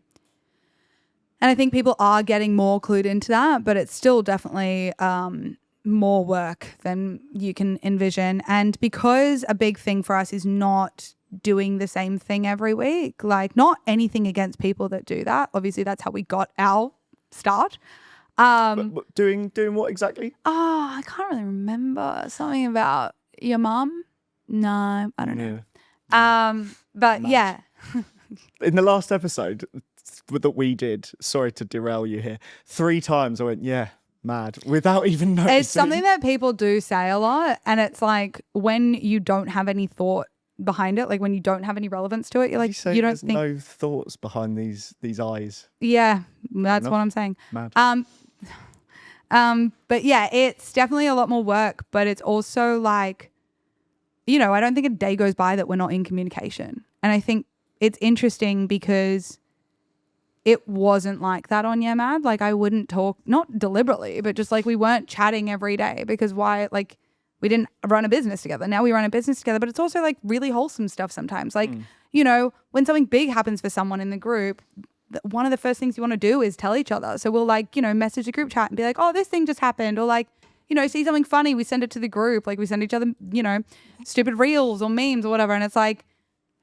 B: I think people are getting more clued into that, but it's still definitely more work than you can envision. And because a big thing for us is not doing the same thing every week, like, not anything against people that do that. Obviously, that's how we got our start.
A: But doing what exactly?
B: Oh, I can't really remember. Something about your mum? No, I don't know. But
A: Mad.
B: yeah.
A: In the last episode that we did, sorry to derail you here, 3 times I went, yeah, mad, without even noticing.
B: It's something that people do say a lot. And it's like when you don't have any thought behind it, like when you don't have any relevance to it, you're like, you don't
A: there's
B: think.
A: no thoughts behind these eyes.
B: Yeah, that's
A: Enough.
B: what I'm saying.
A: Mad.
B: But yeah, it's definitely a lot more work, but it's also like, I don't think a day goes by that we're not in communication. And I think it's interesting because it wasn't like that on yeahmad. Like, I wouldn't talk, not deliberately, but just like we weren't chatting every day because why? Like, we didn't run a business together. Now we run a business together, but it's also like really wholesome stuff sometimes. Like, when something big happens for someone in the group, one of the first things you want to do is tell each other. So we'll like, message the group chat and be like, oh, this thing just happened. Or like, see something funny, we send it to the group. Like, we send each other, stupid reels or memes or whatever. And it's like,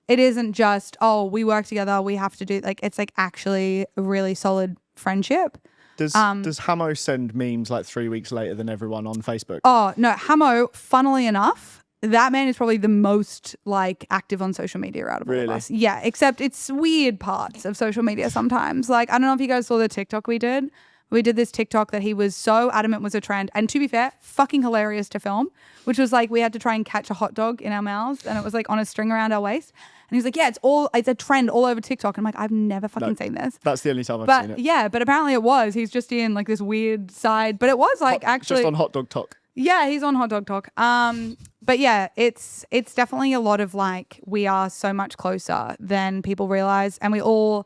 B: it isn't just, oh, we work together, we have to do, like, it's like actually a really solid friendship.
A: Does Hamo send memes like 3 weeks later than everyone on Facebook?
B: Oh, no, Hamo, funnily enough, that man is probably the most like active on social media out of all of
A: Really?
B: us. Yeah, except it's weird parts of social media sometimes. Like, I don't know if you guys saw the TikTok we did. We did this TikTok that he was so adamant was a trend. And to be fair, fucking hilarious to film, which was like we had to try and catch a hot dog in our mouths and it was like on a string around our waist. And he's like, yeah, it's a trend all over TikTok. And I'm like, I've never fucking seen this.
A: That's the only time I've seen it.
B: Yeah, but apparently it was. He's just in like this weird side. But it was like actually.
A: Just on Hot Dog Talk.
B: Yeah, he's on Hot Dog Talk. But yeah, it's definitely a lot of like, we are so much closer than people realize. And we all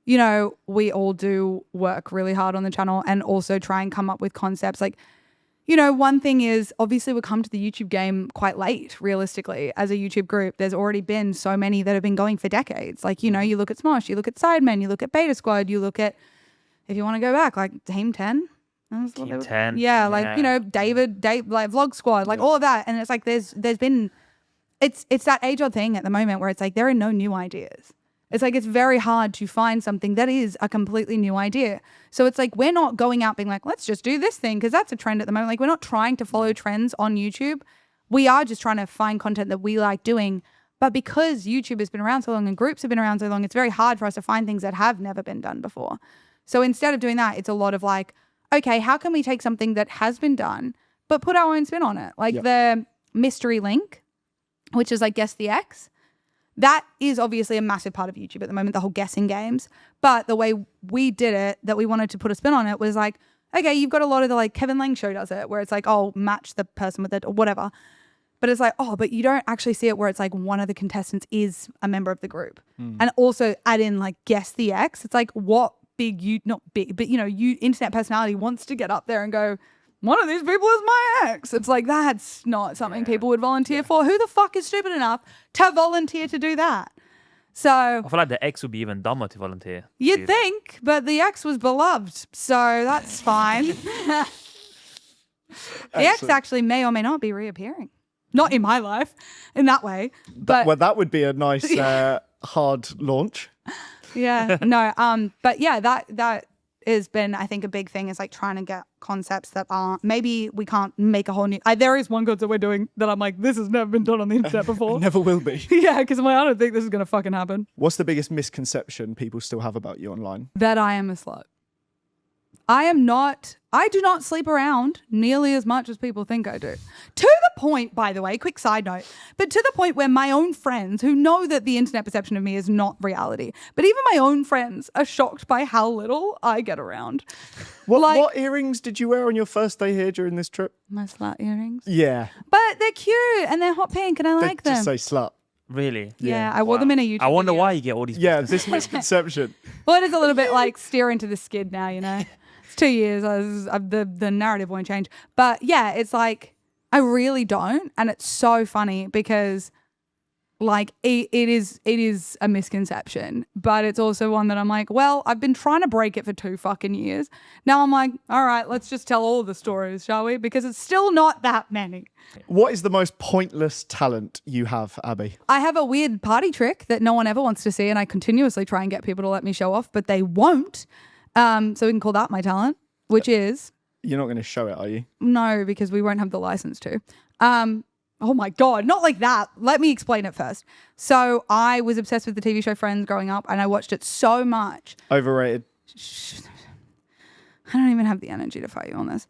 B: do work really hard on the channel and also try and come up with concepts. Like, one thing is obviously we come to the YouTube game quite late, realistically, as a YouTube group. There's already been so many that have been going for decades. Like, you look at Smosh, you look at Sidemen, you look at Beta Squad, you look at, if you want to go back, like Team 10.
C: Team 10.
B: Yeah, like, Dave, like Vlog Squad, like all of that. And it's like there's been, it's that age-old thing at the moment where it's like there are no new ideas. It's like it's very hard to find something that is a completely new idea. So it's like we're not going out being like, let's just do this thing because that's a trend at the moment. Like, we're not trying to follow trends on YouTube. We are just trying to find content that we like doing. But because YouTube has been around so long and groups have been around so long, it's very hard for us to find things that have never been done before. So instead of doing that, it's a lot of like, okay, how can we take something that has been done, but put our own spin on it? Like the mystery link, which is like Guess the X. That is obviously a massive part of YouTube at the moment, the whole guessing games. But the way we did it, that we wanted to put a spin on it, was like, okay, you've got a lot of the like Kevin Lang show does it, where it's like, oh, match the person with it or whatever. But it's like, oh, but you don't actually see it where it's like one of the contestants is a member of the group. And also add in like Guess the X. It's like, what big, not big, but you internet personality wants to get up there and go, one of these people is my ex. It's like, that's not something people would volunteer for. Who the fuck is stupid enough to volunteer to do that? So
C: I feel like the ex would be even dumber to volunteer.
B: You'd think, but the ex was beloved, so that's fine. The ex actually may or may not be reappearing. Not in my life, in that way. But
A: well, that would be a nice hard launch.
B: yeah, no, but yeah, that has been, I think, a big thing, is like trying to get concepts that aren't, maybe we can't make a whole new, there is one concept we're doing that I'm like, this has never been done on the internet before.
A: Never will be.
B: Yeah, because I'm like, I don't think this is going to fucking happen.
A: What's the biggest misconception people still have about you online?
B: That I am a slut. I do not sleep around nearly as much as people think I do. To the point, by the way, quick side note, but to the point where my own friends who know that the internet perception of me is not reality, but even my own friends are shocked by how little I get around.
A: What earrings did you wear on your first day here during this trip?
B: My slut earrings.
A: Yeah.
B: But they're cute and they're hot pink and I like them.
A: Just say slut.
C: Really?
B: Yeah, I wore them in a YouTube
C: I wonder
B: video.
C: why you get all these.
A: Yeah, this misconception.
B: Well, it is a little bit like steering to the skid now, It's 2 years. The narrative won't change. But yeah, it's like, I really don't. And it's so funny because like it is a misconception, but it's also one that I'm like, well, I've been trying to break it for 2 fucking years. Now I'm like, all right, let's just tell all the stories, shall we? Because it's still not that many.
A: What is the most pointless talent you have, Abby?
B: I have a weird party trick that no one ever wants to see, and I continuously try and get people to let me show off, but they won't. So we can call that my talent, which is...
A: You're not going to show it, are you?
B: No, because we won't have the license to. Oh my God, not like that. Let me explain it first. So I was obsessed with the TV show Friends growing up, and I watched it so much.
A: Overrated.
B: I don't even have the energy to fight you on this.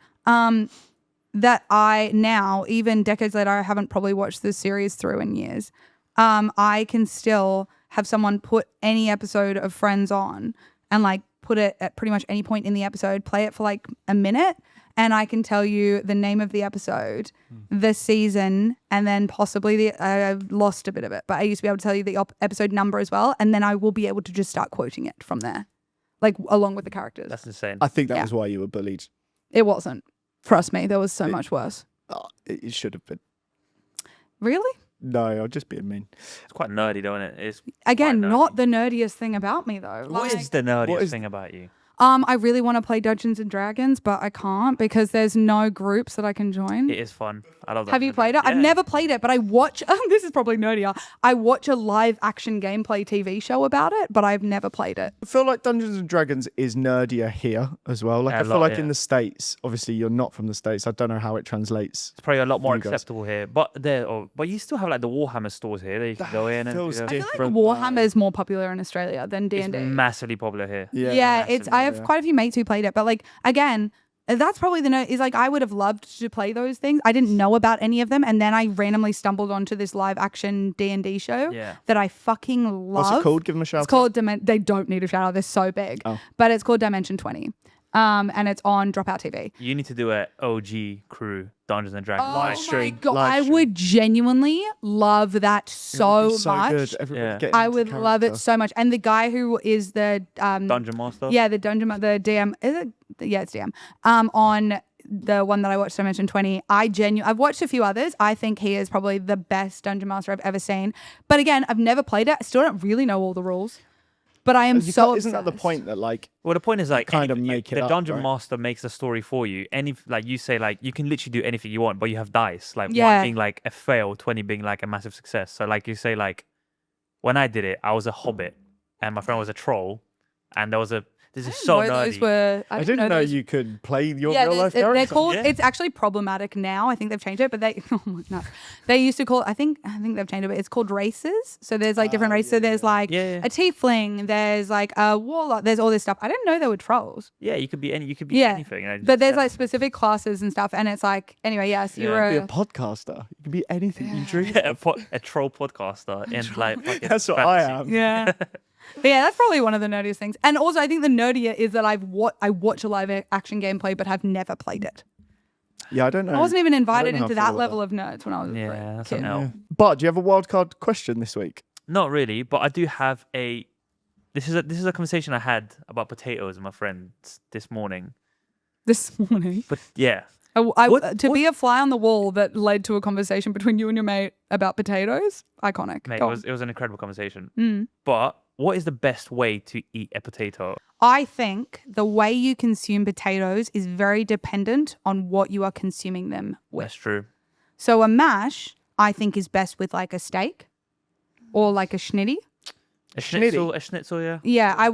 B: That I now, even decades later, I haven't probably watched this series through in years. I can still have someone put any episode of Friends on and like put it at pretty much any point in the episode, play it for like a minute, and I can tell you the name of the episode, the season, and then possibly I've lost a bit of it, but I used to be able to tell you the episode number as well, and then I will be able to just start quoting it from there, like along with the characters.
C: That's insane.
A: I think that was why you were bullied.
B: It wasn't. Trust me, there was so much worse.
A: It should have been.
B: Really?
A: No, I'll just be mean.
C: It's quite nerdy, don't it? It's
B: Again,
C: quite nerdy.
B: not the nerdiest thing about me though.
C: What is the nerdiest thing about you?
B: I really want to play Dungeons and Dragons, but I can't because there's no groups that I can join.
C: It is fun. I love that.
B: Have you played it?
C: Yeah.
B: I've never played it, but I watch, this is probably nerdier. I watch a live action gameplay TV show about it, but I've never played it.
A: I feel like Dungeons and Dragons is nerdier here as well. Like
C: Yeah,
A: I feel like
C: yeah.
A: in the States, obviously you're not from the States. I don't know how it translates.
C: It's probably a lot more
A: You guys.
C: acceptable here, but but you still have like the Warhammer stores here that you can go in and
A: feels
C: you know,
B: I feel like
A: Different
B: Warhammer is more popular in Australia than
C: it's
B: D&D.
C: massively popular here.
B: Yeah, it's. I have quite a few mates who played it, but like again, that's probably the note. Is like I would have loved to play those things. I didn't know about any of them, and then I randomly stumbled onto this live action D&D show that I fucking love.
A: What's it called? Give them a shout.
B: It's called They don't need a shout out. They're so big, but it's called Dimension 20, and it's on Dropout TV.
C: You need to do a OG crew Dungeons and Dragons live
B: Oh
C: stream.
B: my God,
A: Live
B: I
A: stream.
B: would genuinely love that so
A: so
B: much.
A: Good. Everybody
C: Yeah.
A: get
B: I
A: into
B: would love it
A: character.
B: so much. And the guy who is the
C: Dungeon Master.
B: yeah, the DM is it? Yeah, it's DM. On the one that I watched, Dimension 20, I've watched a few others. I think he is probably the best dungeon master I've ever seen. But again, I've never played it. I still don't really know all the rules. But I am so
A: Isn't that the
B: obsessed.
A: point that like
C: Well, the point is like
A: kind of make it
C: the
A: up,
C: dungeon
A: right?
C: master makes a story for you. Any like you say like you can literally do anything you want, but you have dice. Like
B: Yeah.
C: 1 being like a fail, 20 being like a massive success. So like you say like when I did it, I was a hobbit and my friend was a troll, and there This is
B: I
C: so
B: didn't know those
C: nerdy.
B: were.
A: I didn't know
B: those-
A: you could play your
B: Yeah,
A: real life
B: they're
A: character.
B: called.
C: Yeah.
B: It's actually problematic now. I think they've changed it, but they. Oh my god, they used to call. I think they've changed it, but it's called races. So there's like different races. So there's like
C: Yeah.
B: a tiefling. There's like a warlock. There's all this stuff. I didn't know there were trolls.
C: Yeah, you could be any. You could be
B: Yeah,
C: anything. And
B: but there's like specific classes and stuff, and it's like anyway. Yes,
C: Yeah.
B: you're
A: Be
B: a.
A: a podcaster. You can be anything you dream.
C: a troll podcaster in like fucking
A: That's what I
C: fantasy.
A: am.
B: Yeah. But yeah, that's probably one of the nerdiest things. And also, I think the nerdier is that I watch a live action gameplay, but have never played it.
A: Yeah, I don't know.
B: I wasn't even invited
A: know how I
B: into
A: feel
B: that
A: about
B: level of nerds when I was a
C: Yeah, that's
B: kid.
C: an L.
A: Yeah. But do you have a wildcard question this week?
C: Not really, but I do have a. This is a conversation I had about potatoes with my friends this morning.
B: This morning.
C: But yeah,
B: To be a fly on the wall that led to a conversation between you and your mate about potatoes, iconic.
C: mate,
B: Go
C: it was an incredible conversation.
B: on.
C: But what is the best way to eat a potato?
B: I think the way you consume potatoes is very dependent on what you are consuming them with.
C: That's true.
B: So a mash, I think, is best with like a steak or like a schnitty.
C: A schnitzel, yeah.
B: Yeah, I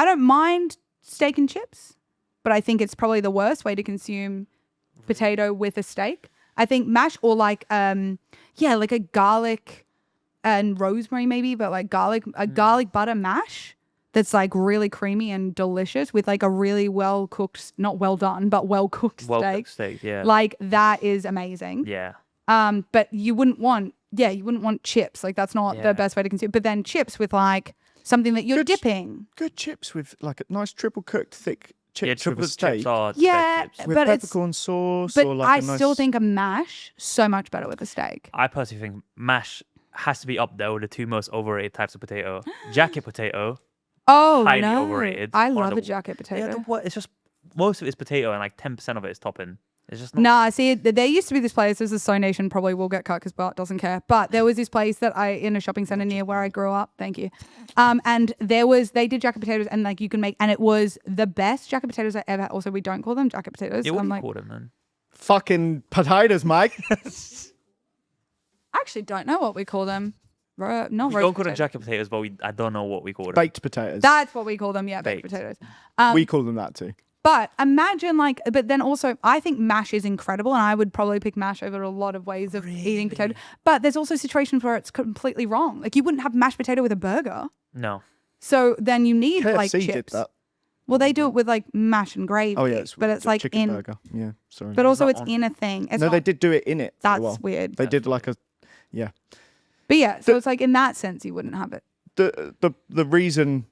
B: don't mind steak and chips, but I think it's probably the worst way to consume potato with a steak. I think mash or like like a garlic and rosemary maybe, but like garlic butter mash that's like really creamy and delicious with like a really well cooked, not well done, but well cooked
C: Well
B: steak.
C: cooked steak, yeah.
B: Like that is amazing.
C: Yeah.
B: But you wouldn't want chips. Like that's not the best way to consume. But then chips with like something that you're dipping.
A: Good chips with like a nice triple cooked thick chips
C: Yeah,
A: with
C: triple
A: a steak.
C: chips are the
B: Yeah,
C: best chips.
A: with
B: but it's
A: peppercorn sauce
B: but
A: or like
B: I
A: a nice...
B: still think a mash so much better with a steak.
C: I personally think mash has to be up there with the two most overrated types of potato. Jacket potato.
B: Oh
C: Highly
B: no,
C: overrated.
B: I
C: One of
B: love
C: the-
B: a jacket potato.
C: Yeah, what? It's just most of it is potato and like 10% of it is topping. It's just not.
B: Nah, see, there used to be this place. This is So Nation probably will get cut because Bart doesn't care. But there was this place that in a shopping center near where I grew up. Thank you. And they did jacket potatoes and like you can make, and it was the best jacket potatoes I ever had. Also, we don't call them jacket potatoes.
C: Yeah, what
B: I'm
C: do you
B: like,
C: call them then?
A: Fucking potatoes, Mike.
B: I actually don't know what we call them.
C: We
B: Roast
C: don't call them
B: potatoes.
C: jacket potatoes, but I don't know what we call them.
A: Baked potatoes.
B: That's what we call them. Yeah, baked
C: Baked.
B: potatoes.
A: We call them that too.
B: But imagine but then also I think mash is incredible and I would probably pick mash over a lot of ways of eating potato. But there's also situations where it's completely wrong. Like you wouldn't have mashed potato with a burger.
C: No.
B: So then you need
A: KFC
B: like
A: did
B: chips.
A: that.
B: Well, they do it with like mash and gravy.
A: Oh yeah,
B: but it's
A: a
B: like
A: chicken
B: in
A: burger. Yeah, sorry.
B: but also
C: not
B: it's
C: on-
B: in a thing. It's
A: no,
B: not,
A: they did do it in it. for a
B: that's
A: while.
B: weird.
A: They did like a yeah.
B: But yeah, so it's like in that sense you wouldn't have it.
A: The reason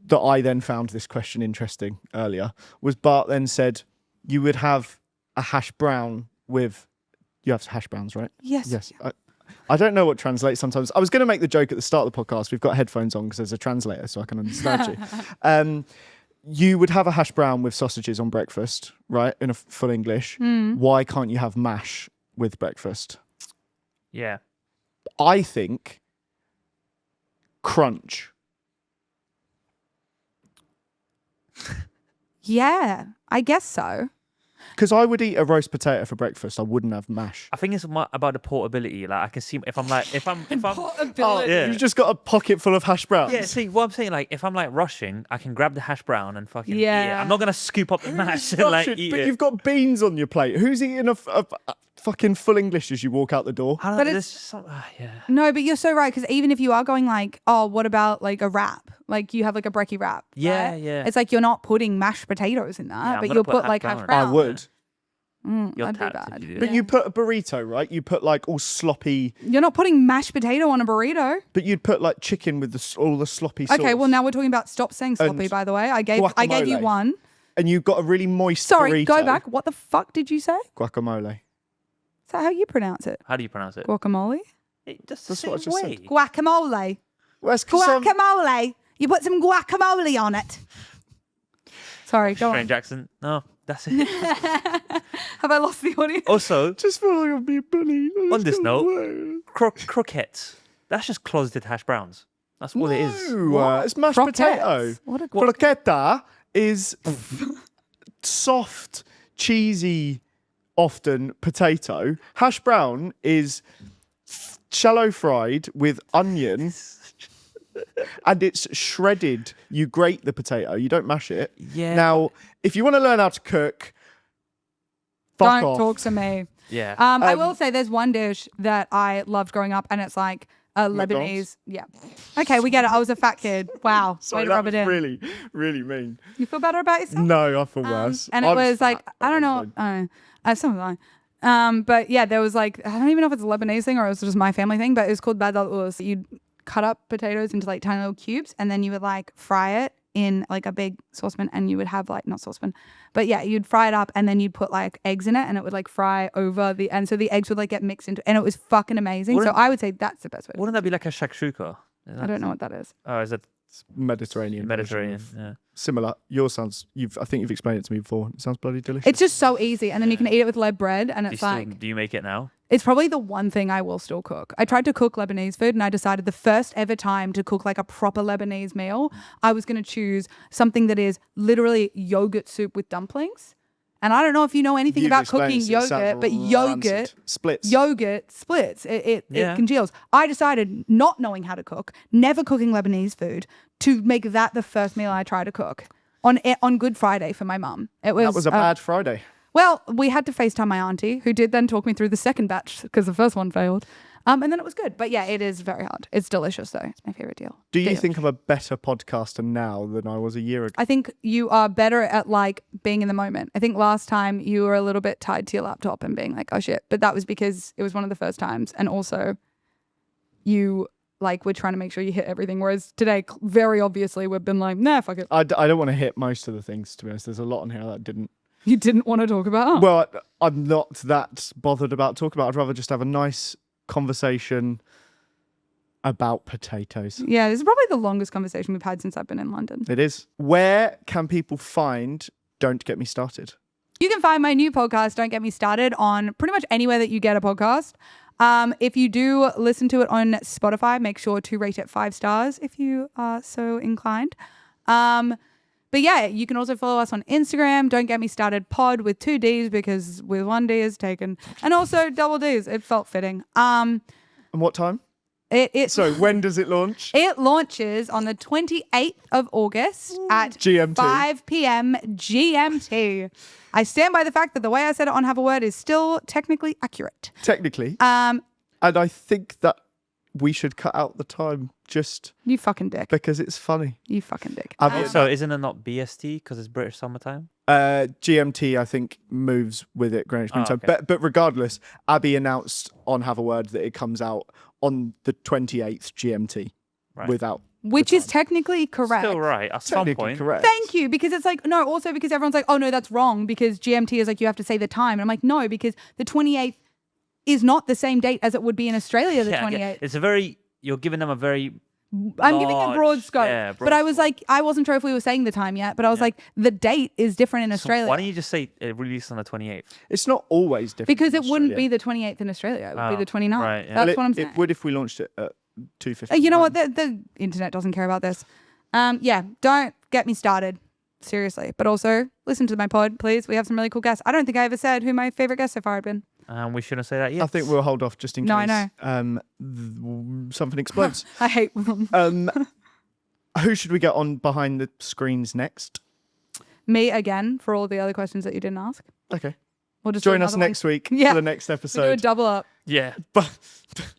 A: that I then found this question interesting earlier was Bart then said you would have a hash brown with you have hash browns, right?
B: Yes.
A: Yes. I don't know what translates sometimes. I was going to make the joke at the start of the podcast. We've got headphones on because there's a translator, so I can understand you. You would have a hash brown with sausages on breakfast, right? In a full English. Why can't you have mash with breakfast?
C: Yeah.
A: I think crunch.
B: Yeah, I guess so.
A: Because I would eat a roast potato for breakfast. I wouldn't have mash.
C: I think it's about the portability. Like I can see if I'm
B: Oh,
C: yeah.
A: You've just got a pocket full of hash browns.
C: Yeah, see what I'm saying, like if I'm like rushing, I can grab the hash brown and fucking eat it.
B: Yeah.
C: I'm not gonna scoop up the mash and like
A: But
C: eat it.
A: you've got beans on your plate. Who's eating a fucking full English as you walk out the door?
C: I don't
B: But
C: know,
B: it's-
C: there's some, yeah.
B: No, but you're so right because even if you are going like, oh, what about like a wrap? Like you have like a brekkie wrap.
C: Yeah,
B: right?
C: yeah.
B: It's like you're not putting mashed potatoes in that,
C: I'm
B: but
C: gonna
B: you'll
C: put
B: put
C: hash
B: like
C: brown
B: hash
C: in.
B: brown.
A: I would.
C: You're
B: That'd be
C: tapped
B: bad.
C: if you do
A: But
C: that.
A: you put a burrito, right? You put like all sloppy,
B: You're not putting mashed potato on a burrito.
A: but you'd put like chicken with all the sloppy sauce.
B: Okay, well now we're talking about stop saying sloppy.
A: And
B: By the way, I gave you
A: guacamole.
B: one.
A: And you've got a really moist
B: Sorry,
A: burrito.
B: go back. What the fuck did you say? Is
A: Guacamole.
B: that how you pronounce it?
C: How do you pronounce it?
B: Guacamole.
C: Just
A: That's
C: the
A: what I
C: same
A: just
C: way.
A: said.
B: Guacamole.
A: Well, it's 'cause,
B: Guacamole. You put some guacamole on it. Sorry, go
C: Strange
B: on.
C: accent. No, that's it.
B: Have I lost the audience?
C: Also,
A: just feel like I'm being bullied.
C: on this note, croquettes. That's just closeted hash browns. That's all it is.
A: No, it's mashed
B: Croquettes.
A: potato.
B: What a
A: Croqueta is soft, cheesy, often potato. Hash brown is shallow fried with onion and it's shredded. You grate the potato. You don't mash it.
C: Yeah.
A: Now, if you want to learn how to cook, fuck
B: Don't
A: off.
B: talk to me.
C: Yeah.
B: I will say there's one dish that I loved growing up, and it's like a
A: McDonald's?
B: Lebanese. Yeah. Okay, we get it. I was a fat kid. Wow.
A: Sorry,
B: Way to
A: that
B: rub
A: was
B: it in.
A: really, really mean.
B: You feel better about yourself?
A: No, I feel worse.
B: And it
A: I'm
B: was like,
A: fat.
B: I don't know. Something but yeah, there was like, I don't even know if it's a Lebanese thing or it was just my family thing, but it was called bad al. So you'd cut up potatoes into like tiny little cubes, and then you would like fry it in like a big saucepan, and you would have like, not saucepan, but yeah, you'd fry it up, and then you'd put like eggs in it, and it would like fry over and so the eggs would like get mixed into, and it was fucking amazing.
C: Wouldn't-
B: So I would say that's the best way.
C: Wouldn't that be like a shakshuka?
B: I don't know what that is.
C: Oh, is it
A: It's Mediterranean. version
C: Mediterranean?
A: of-
C: Yeah.
A: Similar. Yours sounds. I think you've explained it to me before. It sounds bloody delicious.
B: It's just so easy, and then you can eat it with lead bread, and it's like,
C: Do you make it now?
B: it's probably the one thing I will still cook. I tried to cook Lebanese food, and I decided the first ever time to cook like a proper Lebanese meal, I was going to choose something that is literally yogurt soup with dumplings. And I don't know if you know anything
A: You've
B: about
A: explained
B: cooking
A: it, it sounds
B: yogurt, but
A: rancid. Splits.
B: yogurt splits. It
C: Yeah.
B: congeals. I decided, not knowing how to cook, never cooking Lebanese food, to make that the first meal I try to cook on Good Friday for my mum. It was
A: That was a bad Friday.
B: well, we had to FaceTime my auntie, who did then talk me through the second batch because the first one failed. And then it was good. But yeah, it is very hard. It's delicious, though. It's my favorite deal.
A: Do you think I'm a better podcaster now than I was a year ago?
B: I think you are better at like being in the moment. I think last time you were a little bit tied to your laptop and being like, oh shit. But that was because it was one of the first times. And also you like were trying to make sure you hit everything. Whereas today, very obviously, we've been like, nah, fuck it.
A: I don't want to hit most of the things, to be honest. There's a lot on here that I didn't.
B: You didn't want to talk about.
A: Well, I'm not that bothered about talking about. I'd rather just have a nice conversation about potatoes.
B: Yeah, this is probably the longest conversation we've had since I've been in London.
A: It is. Where can people find Don't Get Me Started?
B: You can find my new podcast, Don't Get Me Started, on pretty much anywhere that you get a podcast. If you do listen to it on Spotify, make sure to rate it 5 stars if you are so inclined. But yeah, you can also follow us on Instagram, Don't Get Me Started Pod with 2 Ds because with 1 D is taken. And also double Ds. It felt fitting.
A: And what time? So when does it launch?
B: It launches on the 28th of August at
A: GMT.
B: 5 p.m. GMT. I stand by the fact that the way I said it on Have a Word is still technically accurate.
A: Technically. And I think that we should cut out the time just
B: You fucking dick.
A: because it's funny.
B: You fucking dick.
C: So isn't it not BST because it's British summertime?
A: GMT, I think, moves with it, Greenwich Mean Time.
C: okay.
A: But regardless, Abby announced on Have a Word that it comes out on the 28th GMT
C: Right.
A: without.
B: Which is technically correct.
C: Still right at some
A: Technically
C: point.
A: correct.
B: Thank you. Because it's like, no, also because everyone's like, oh, no, that's wrong because GMT is like, you have to say the time. And I'm like, no, because the 28th is not the same date as it would be in Australia, the
C: Yeah,
B: 28th.
C: it's you're giving them a very
B: I'm giving a broad
C: large-
B: scope.
C: yeah, broad
B: but I was like, I wasn't sure if we were saying the time yet, but I was like, the date is different in
C: So
B: Australia.
C: why don't you just say it released on the 28th?
A: It's not always different.
B: Because
A: in
B: it wouldn't
A: Australia.
B: be the 28th in Australia. It would be
C: Oh,
B: the 29th.
C: right, yeah.
B: That's
A: Well,
B: what I'm saying.
A: It would if we launched it at 2:50.
B: You know what? The internet doesn't care about this. Yeah, don't get me started. Seriously. But also, listen to my pod, please. We have some really cool guests. I don't think I ever said who my favorite guests so far have been.
C: We shouldn't say that yet.
A: I think we'll hold off just in
B: No,
A: case
B: I know.
A: Something explodes.
B: I hate them.
A: Who should we get on behind the screens next?
B: Me again for all the other questions that you didn't ask.
A: Okay.
B: We'll just do
A: Join us
B: another one.
A: next week
B: Yeah.
A: for the next
B: We'll do a
A: episode.
B: double up.
C: yeah.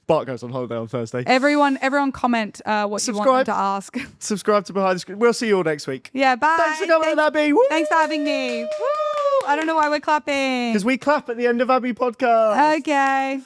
A: Bart goes on holiday on Thursday.
B: Everyone comment what you want
A: Subscribe.
B: them to ask.
A: Subscribe to Behind the Screen. We'll see you all next week.
B: Yeah, bye.
A: Thanks for coming, Abby. Woo!
B: Thanks for having me. Woo! I don't know why we're clapping.
A: Because we clap at the end of Abby podcast.
B: Okay.